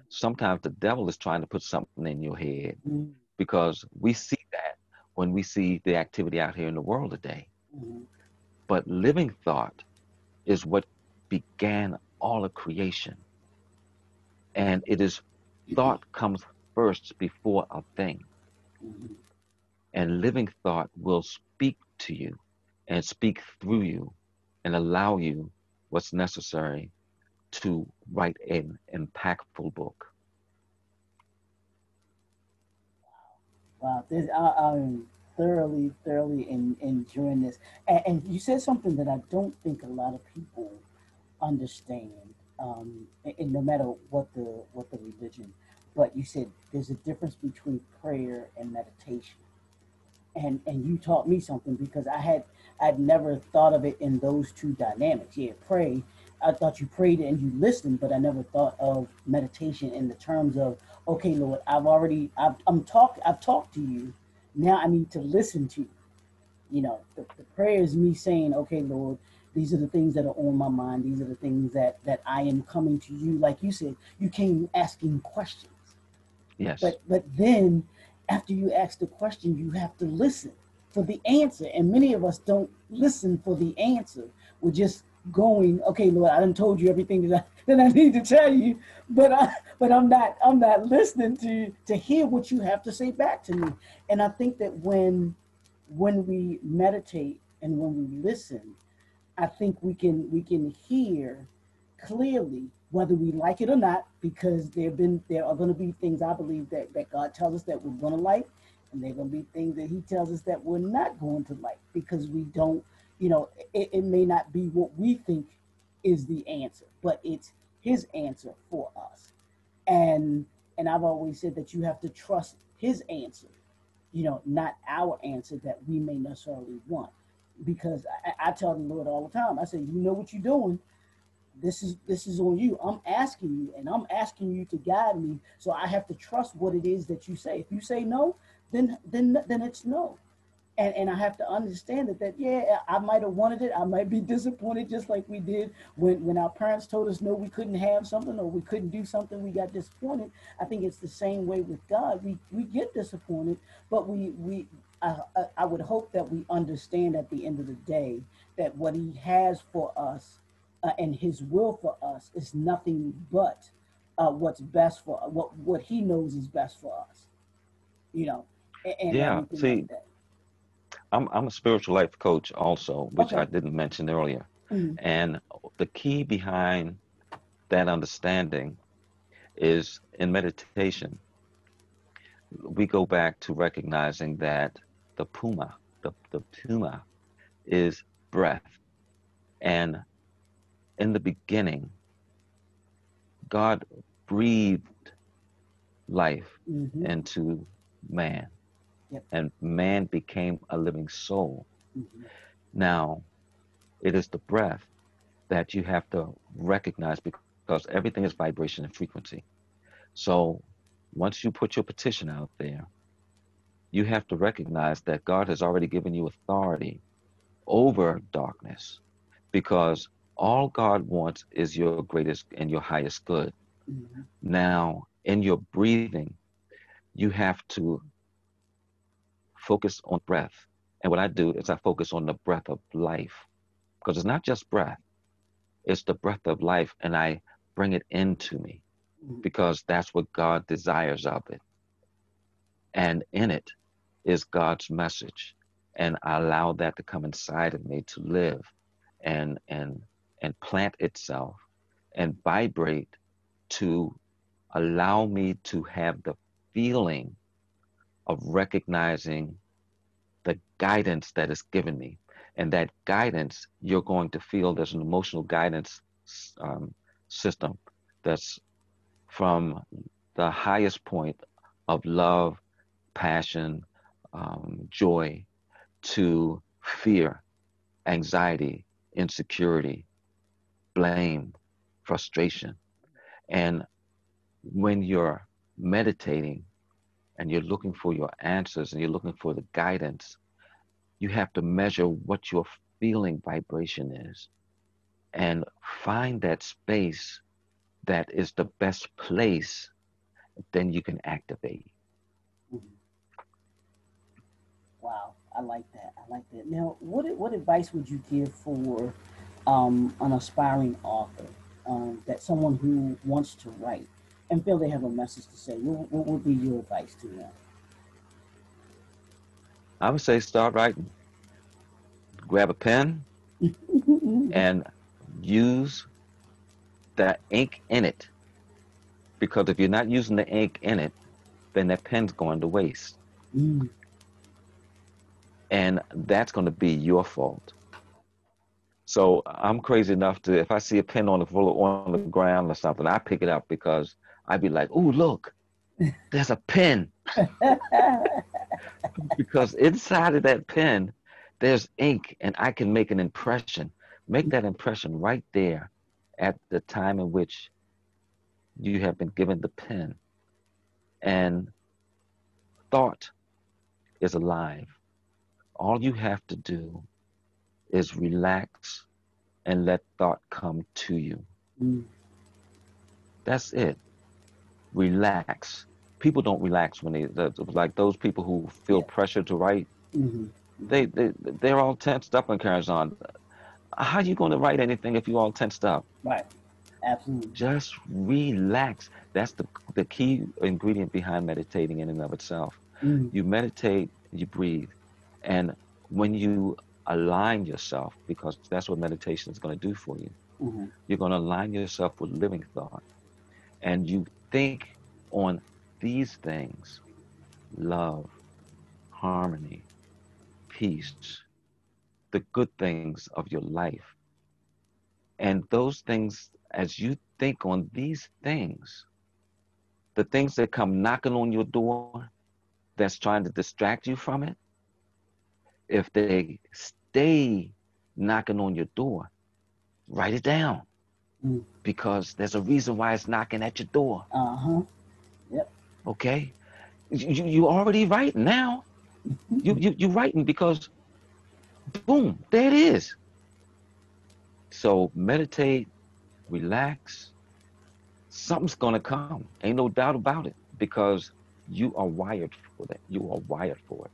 B: Sometimes the devil is trying to put something in your head,
A: Mm,
B: because we see that when we see the activity out here in the world today.
A: mm,
B: But living thought is what began all of creation. And it is, thought comes first before a thing.
A: mm.
B: And living thought will speak to you and speak through you and allow you what's necessary to write an impactful book.
A: Wow, I'm thoroughly enjoying this. And you said something that I don't think a lot of people understand, and no matter what the religion. But you said there's a difference between prayer and meditation, and you taught me something, because I'd never thought of it in those two dynamics. Yeah, pray, I thought you prayed and you listened, but I never thought of meditation in the terms of, okay, Lord, I've talked to you. Now I need to listen to you. The prayer is me saying, okay, Lord, these are the things that are on my mind. These are the things that I am coming to you. Like you said, you came asking questions.
B: Yes.
A: But then after you ask the question, you have to listen for the answer. And many of us don't listen for the answer. We're just going, okay, Lord, I done told you everything that I need to tell you, but I'm not listening to hear what you have to say back to me. And I think that when we meditate and when we listen, I think we can hear clearly whether we like it or not, because there are going to be things I believe that God tells us that we're going to like, and there are going to be things that He tells us that we're not going to like because we don't. It may not be what we think is the answer, but it's His answer for us. And I've always said that you have to trust His answer, not our answer that we may necessarily want. Because I tell the Lord all the time, I say, you know what you're doing. This is on you. I'm asking you, and I'm asking you to guide me. So I have to trust what it is that you say. If you say no, then it's no. And I have to understand that yeah, I might have wanted it. I might be disappointed, just like we did when our parents told us no, we couldn't have something or we couldn't do something. We got disappointed. I think it's the same way with God. We get disappointed, but I would hope that we understand at the end of the day that what He has for us, and His will for us is nothing but what's best for what He knows is best for us. You know, and
B: Yeah.
A: everything like
B: See,
A: that.
B: I'm a spiritual life coach also, which I
A: Okay.
B: didn't mention earlier.
A: Mm,
B: And the key behind that understanding is in meditation, we go back to recognizing that the puma is breath. And in the beginning, God breathed life
A: mm-hmm.
B: into man,
A: Yep.
B: and man became a living soul.
A: Mm-hmm.
B: Now, it is the breath that you have to recognize because everything is vibration and frequency. So once you put your petition out there, you have to recognize that God has already given you authority over darkness because all God wants is your greatest and your highest good.
A: Mm-hmm.
B: Now, in your breathing, you have to focus on breath. And what I do is I focus on the breath of life because it's not just breath, it's the breath of life. And I bring it into me
A: Mm-hmm.
B: because that's what God desires of it. And in it is God's message. And I allow that to come inside of me to live and and and plant itself and vibrate to allow me to have the feeling of recognizing the guidance that is given me. And that guidance, you're going to feel there's an emotional guidance um, system that's from the highest point of love, passion, joy to fear, anxiety, insecurity, blame, frustration. And when you're meditating and you're looking for your answers and you're looking for the guidance, you have to measure what your feeling vibration is and find that space that is the best place, then you can activate.
A: Mm-hmm. Wow, I like that. I like that. Now, what advice would you give for an aspiring author, that someone who wants to write and feel they have a message to say? What would be your advice to
B: I would say start writing, grab a pen
A: them?
B: and use the ink in it. Because if you're not using the ink in it, then that pen's going to waste.
A: Mm.
B: And that's going to be your fault. So I'm crazy enough to, if I see a pen on the floor, on the ground or something, I pick it up because I'd be like, "Ooh, look, there's a pen." Because inside of that pen, there's ink, and I can make an impression, make that impression right there, at the time in which you have been given the pen, and thought is alive. All you have to do is relax and let thought come to you.
A: Mm.
B: That's it. Relax. People don't relax when like those people who feel
A: Yeah.
B: pressure to write.
A: Mm-hmm.
B: They
A: Mm-hmm.
B: they they're all tensed up and carries on. How you going to write anything if you all tensed up?
A: Right. Absolutely.
B: Just relax. That's the key ingredient behind meditating in and of itself.
A: Mm-hmm.
B: You meditate, you breathe, and when you align yourself, because that's what meditation is going to do for you,
A: Mm-hmm.
B: you're going to align yourself with living thought, and you think on these things: love, harmony, peace, the good things of your life. And those things, as you think on these things, the things that come knocking on your door that's trying to distract you from it, if they stay knocking on your door, write it down,
A: Mm-hmm.
B: because there's a reason why it's knocking at your door.
A: Uh-huh. Yep.
B: Okay? You already writing now. You writing because boom, there it is. So meditate, relax. Something's gonna come. Ain't no doubt about it. Because you are wired for that. You are wired for it.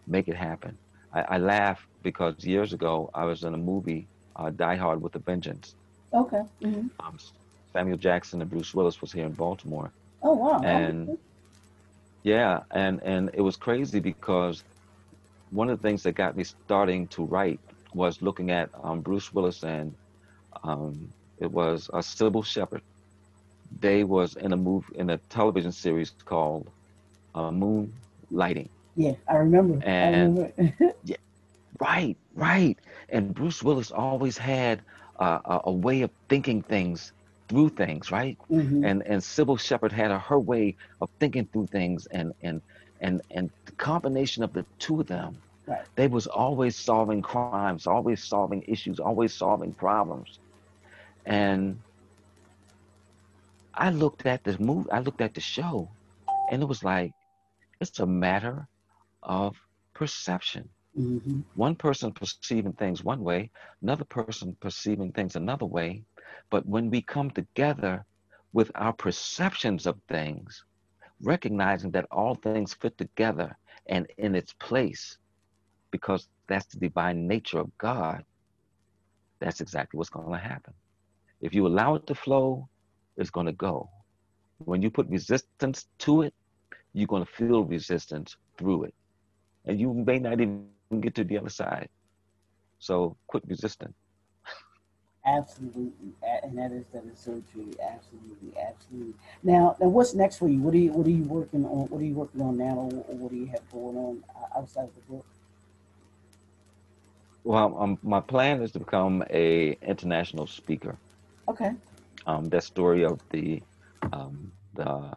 B: Make it happen. I laugh because years ago I was in a movie, Die Hard with a Vengeance.
A: Okay. Mm-hmm.
B: Um, Samuel Jackson and Bruce Willis was here in Baltimore,
A: Oh wow.
B: and
A: Okay.
B: yeah, and it was crazy because one of the things that got me starting to write was looking at Bruce Willis and it was Sybil Shepherd. They was in a television series called Moonlighting,
A: Yeah, I remember. I
B: and
A: remember.
B: yeah, right. And Bruce Willis always had a way of thinking things through things, right?
A: Mm-hmm.
B: And Sybil Shepherd had her way of thinking through things, and the combination of the two of them,
A: Right.
B: they was always solving crimes, always solving issues, always solving problems. And I looked at the show, and it was like it's a matter of perception.
A: Mm-hmm.
B: One person perceiving things one way, another person perceiving things another way. But when we come together with our perceptions of things, recognizing that all things fit together and in its place, because that's the divine nature of God, that's exactly what's going to happen. If you allow it to flow, it's going to go. When you put resistance to it, you're going to feel resistance through it. And you may not even get to the other side. So quit resisting.
A: Absolutely, and that is so true. Absolutely, absolutely. Now, what's next for you? What are you working on? What are you working on now, or what do you have going on outside of the book?
B: Well, my plan is to become a international speaker.
A: Okay.
B: That story of um, the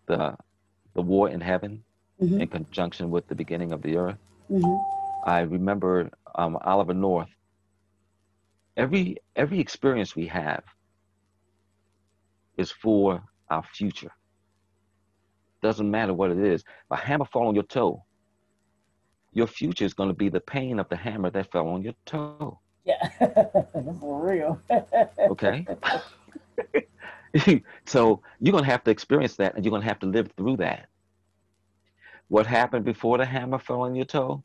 B: the the war in heaven
A: Mhm.
B: in conjunction with the beginning of the earth.
A: Mhm.
B: I remember Oliver North. Every experience we have is for our future. Doesn't matter what it is. If a hammer fall on your toe, your future is going to be the pain of the hammer that fell on your toe.
A: Yeah, that's for real.
B: Okay, so you're going to have to experience that, and you're going to have to live through that. What happened before the hammer fell on your toe?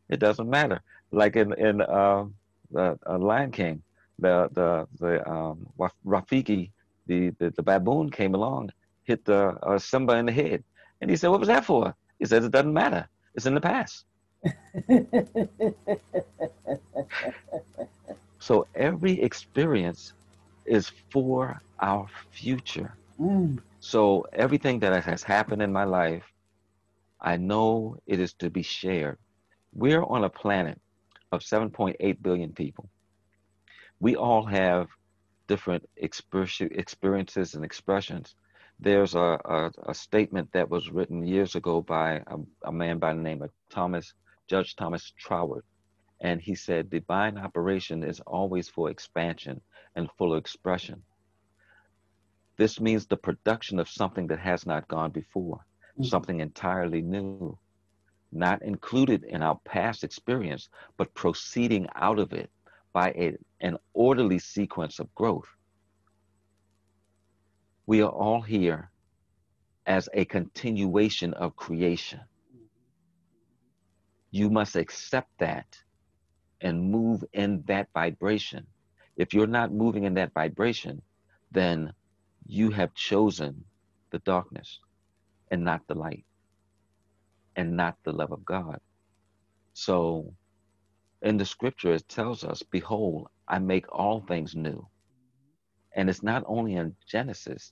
B: It doesn't matter. Like in the Lion King, the Rafiki, the baboon came along, hit the Simba in the head, and he said, "What was that for?" He says, "It doesn't matter. It's in the past." So every experience is for our future.
A: Mm.
B: So everything that has happened in my life, I know it is to be shared. We're on a planet of 7.8 billion people. We all have different experiences and expressions. There's a statement that was written years ago by a man by the name of Judge Thomas Troward. And he said, divine operation is always for expansion and fuller expression. This means the production of something that has not gone before,
A: Mm-hmm.
B: something entirely new, not included in our past experience, but proceeding out of it by an orderly sequence of growth. We are all here as a continuation of creation. You must accept that and move in that vibration. If you're not moving in that vibration, then you have chosen the darkness and not the light and not the love of God. So in the scripture, it tells us, behold, I make all things new. And it's not only in Genesis,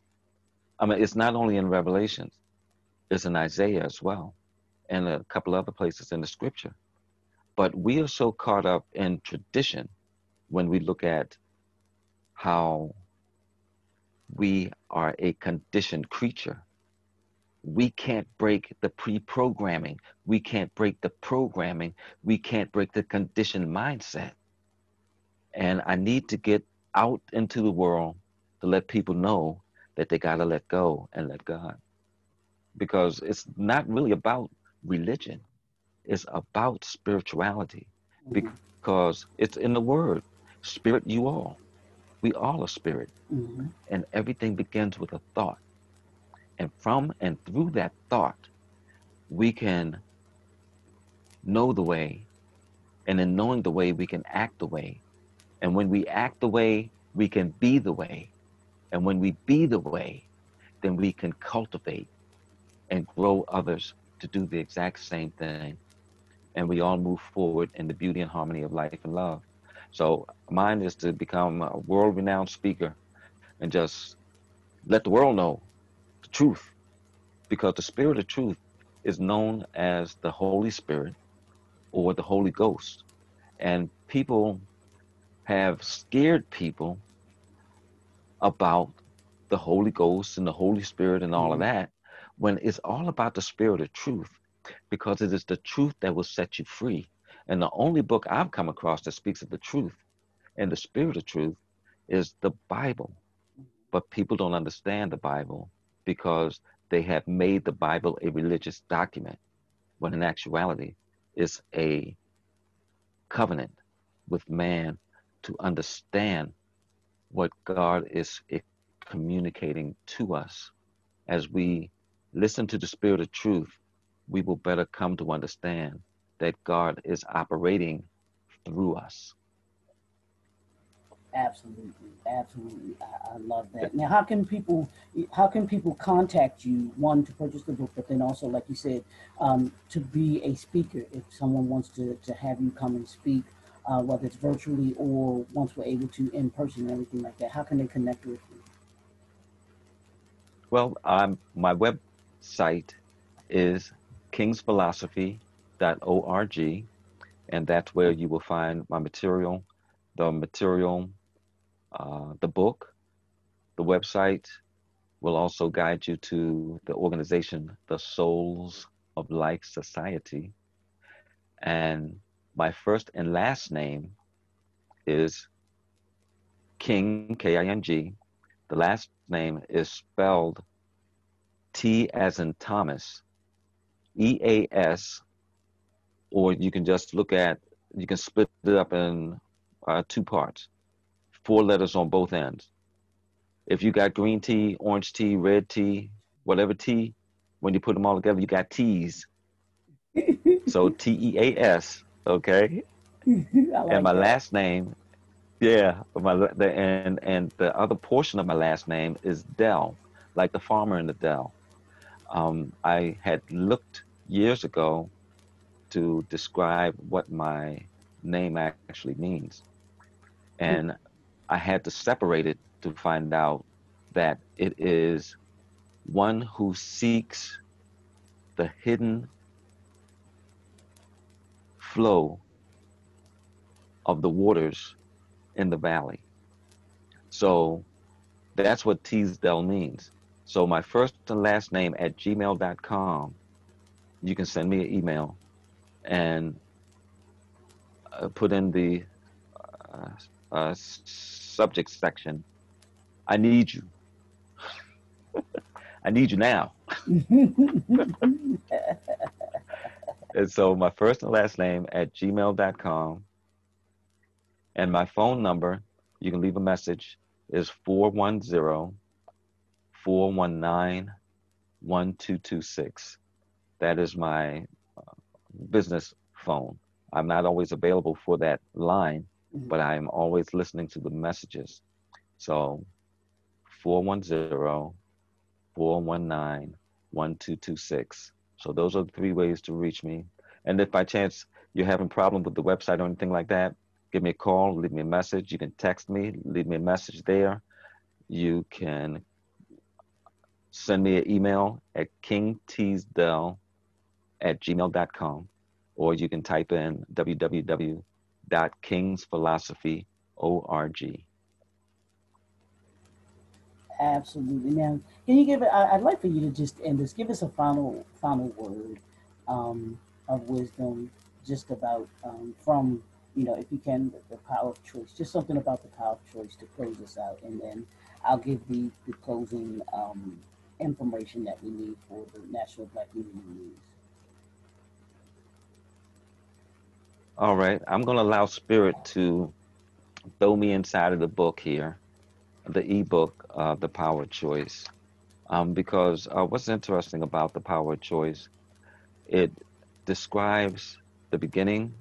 B: I mean, it's not only in Revelations, it's in Isaiah as well, and a couple other places in the scripture. But we are so caught up in tradition when we look at how we are a conditioned creature. We can't break the pre programming. We can't break the programming. We can't break the conditioned mindset. And I need to get out into the world to let people know that they got to let go and let God. Because it's not really about religion, it's about spirituality.
A: Mm-hmm.
B: Because it's in the word, spirit, you all. We all are spirit.
A: Mm-hmm.
B: And everything begins with a thought. And from and through that thought, we can know the way. And in knowing the way, we can act the way. And when we act the way, we can be the way. And when we be the way, then we can cultivate and grow others to do the exact same thing. And we all move forward in the beauty and harmony of life and love. So mine is to become a world renowned speaker and just let the world know the truth, because the spirit of truth is known as the Holy Spirit or the Holy Ghost. And people have scared people about the Holy Ghost and the Holy Spirit and all of
A: Mm-hmm.
B: that, when it's all about the spirit of truth, because it is the truth that will set you free. And the only book I've come across that speaks of the truth and the spirit of truth is the Bible. But people don't understand the Bible because they have made the Bible a religious document, when in actuality, it's a covenant with man to understand what God is communicating to us. As we listen to the spirit of truth, we will better come to understand that God is operating through us.
A: Absolutely, absolutely. I love
B: Yeah.
A: that. Now, how can people contact you? One, to purchase the book, but then also, like you said, to be a speaker. If someone wants to have you come and speak, whether it's virtually or once we're able to in person and everything like that, how can they connect with you?
B: Well, my website is kingsphilosophy.org, and that's where you will find my material, the book. The website will also guide you to the organization, the Souls of Life Society. And my first and last name is King, King. The last name is spelled T as in Thomas, EAS, or you can just look at, you can split it up in two parts, four letters on both ends. If you got green tea, orange tea, red tea, whatever tea, when you put them all together, you got teas. So TEAS, okay?
A: I
B: And
A: like
B: my
A: that.
B: last name, yeah, and the other portion of my last name is Dell, like the farmer in the Dell. I had looked years ago to describe what my name actually means, and I had to separate it to find out that it is one who seeks the hidden flow of the waters in the valley. So that's what Teasdell means. So my first and last name at gmail.com, you can send me an email, and put in the uh, subject section, I need you. I need you now. And so my first and last name at gmail.com, and my phone number, you can leave a message, is 410-419-1226. That is my business phone. I'm not always available for that line, but I'm always listening to the messages. So 410-419-1226. So those are the three ways to reach me. And if by chance you're having a problem with the website or anything like that, give me a call, leave me a message. You can text me, leave me a message there. You can send me an email at kingteasdell@gmail.com, or you can type in www.kingsphilosophy.org.
A: Absolutely. Now, can you give it? I'd like for you to just end this. Give us a final word of wisdom, just about from if you can, the power of choice. Just something about the power of choice to close us out, and then I'll give the closing information that we need for the National Black Community News.
B: All right, I'm going to allow Spirit to throw me inside of the book here, the ebook, The Power of Choice. Because what's interesting about The Power of Choice, it describes the beginning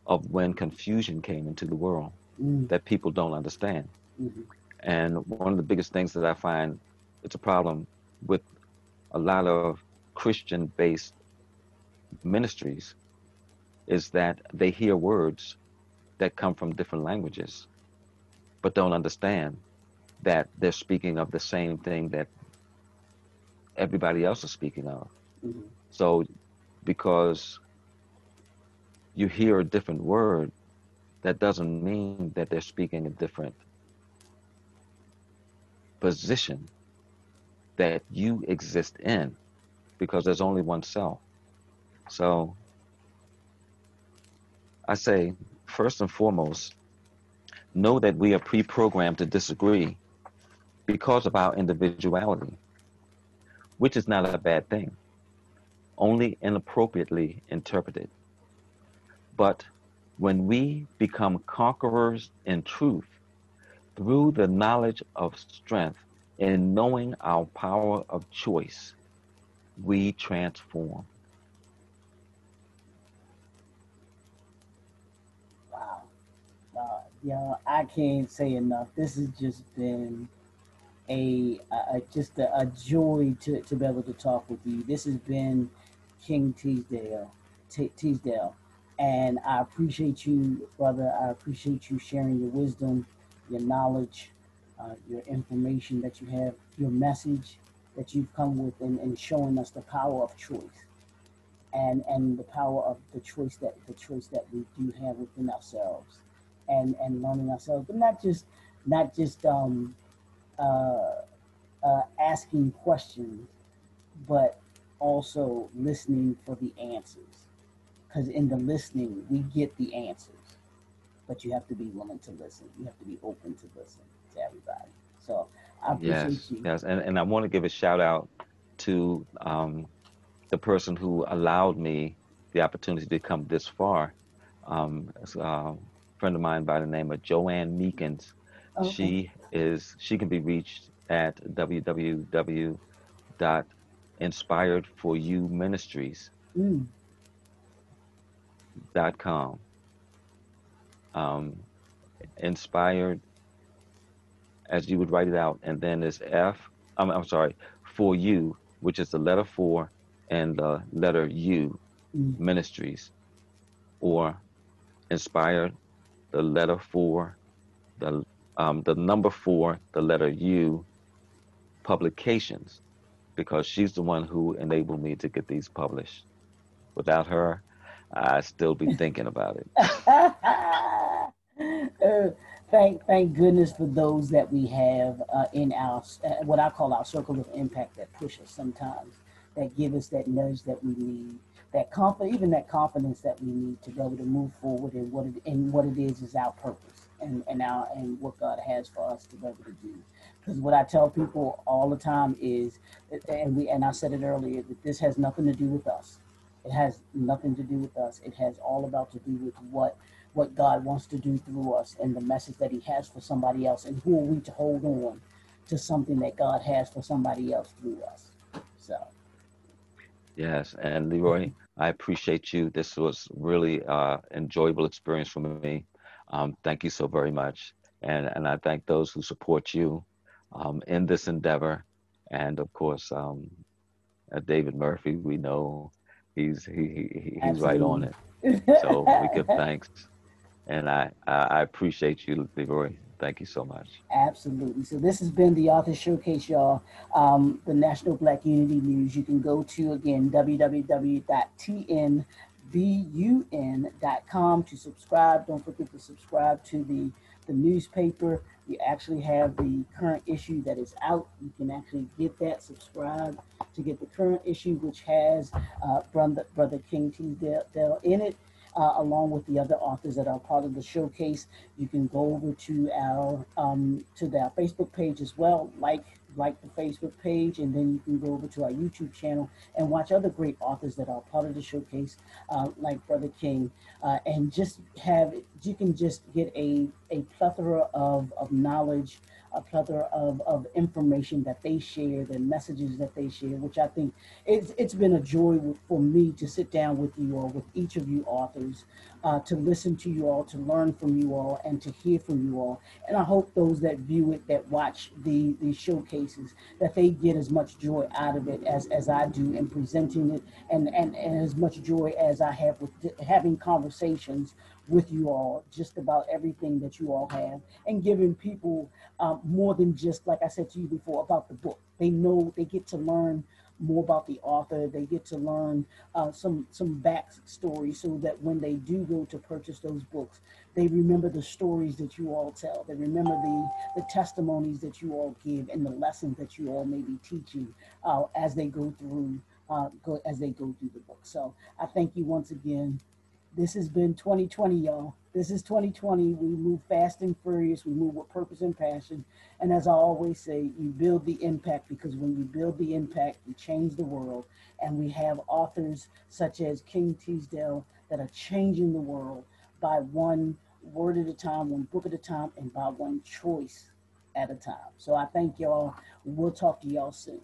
B: of when confusion came into the world
A: Mm,
B: that people don't understand.
A: mhm,
B: And one of the biggest things that I find it's a problem with a lot of Christian based ministries is that they hear words that come from different languages, but don't understand that they're speaking of the same thing that everybody else is speaking of.
A: mhm.
B: So because you hear a different word, that doesn't mean that they're speaking a different position that you exist in, because there's only one self. So I say, first and foremost, know that we are pre programmed to disagree because of our individuality, which is not a bad thing, only inappropriately interpreted. But when we become conquerors in truth through the knowledge of strength in knowing our power of choice, we transform.
A: Wow. Yeah, I can't say enough. This has just been just a joy to be able to talk with you. This has been King Teasdale, and I appreciate you, brother. I appreciate you sharing your wisdom, your knowledge, your information that you have, your message that you've come with, and showing us the power of choice and the power of the choice that we do have within ourselves, and learning ourselves, but not just uh, asking questions, but also listening for the answers. Because in the listening, we get the answers, but you have to be willing to listen. You have to be open to listen to everybody. So I appreciate
B: Yes,
A: you.
B: yes. And I want to give a shout out to the person who allowed me the opportunity to come this far. It's a friend of mine by the name of Joanne Meekins.
A: Okay.
B: She can be reached at www.inspiredforyouministries.com.
A: Mm,
B: Um, inspired, as you would write it out, and then it's I'm sorry, for you, which is the letter four and the letter U,
A: mm,
B: ministries, or inspired, the letter four, the number four, the letter U, publications, because she's the one who enabled me to get these published. Without her, I'd still be thinking about it.
A: thank goodness for those that we have in our what I call our circle of impact that push us sometimes, that give us that nudge that we need. that confidence, even that confidence that we need to be able to move forward in what it is our purpose and what God has for us to be able to do. Because what I tell people all the time is, and I said it earlier, that this has nothing to do with us. It has nothing to do with us. It has all about to do with what God wants to do through us and the message that He has for somebody else, and who are we to hold on to something that God has for somebody else through us. So
B: Yes, and Leroy, I appreciate you. This was really enjoyable experience for me. Thank you so very much, and I thank those who support you in this endeavor, and of course, David Murphy. We know he's right on it.
A: absolutely.
B: So we give thanks, and I appreciate you, Leroy. Thank you so much.
A: Absolutely. So this has been the Author Showcase, y'all. The National Black Unity News. You can go to, again, www.tnbun.com to subscribe. Don't forget to subscribe to the newspaper. We actually have the current issue that is out. You can actually get that, subscribe to get the current issue, which has Brother King Teasdale in it. Along with the other authors that are part of the showcase. You can go over to our Facebook page as well, like the Facebook page, and then you can go over to our YouTube channel and watch other great authors that are part of the showcase, like Brother King, and just have you can just get a plethora of knowledge, a plethora of information that they share, the messages that they share, which I think it's been a joy for me to sit down with you all, with each of you authors, to listen to you all, to learn from you all, and to hear from you all. And I hope those that view it, that watch the showcases, that they get as much joy out of it as I do in presenting it, and as much joy as I have with having conversations with you all just about everything that you all have, and giving people more than just, like I said to you before, about the book. They know they get to learn more about the author. They get to learn some backstory, so that when they do go to purchase those books, they remember the stories that you all tell. They remember the testimonies that you all give, and the lessons that you all may be teaching as they go through the book. So I thank you once again. This has been 2020, y'all. This is 2020. We move fast and furious. We move with purpose and passion. And as I always say, you build the impact, because when you build the impact, you change the world. And we have authors such as King Teasdale that are changing the world by one word at a time, one book at a time, and by one choice at a time. So I thank y'all. We'll talk to y'all soon.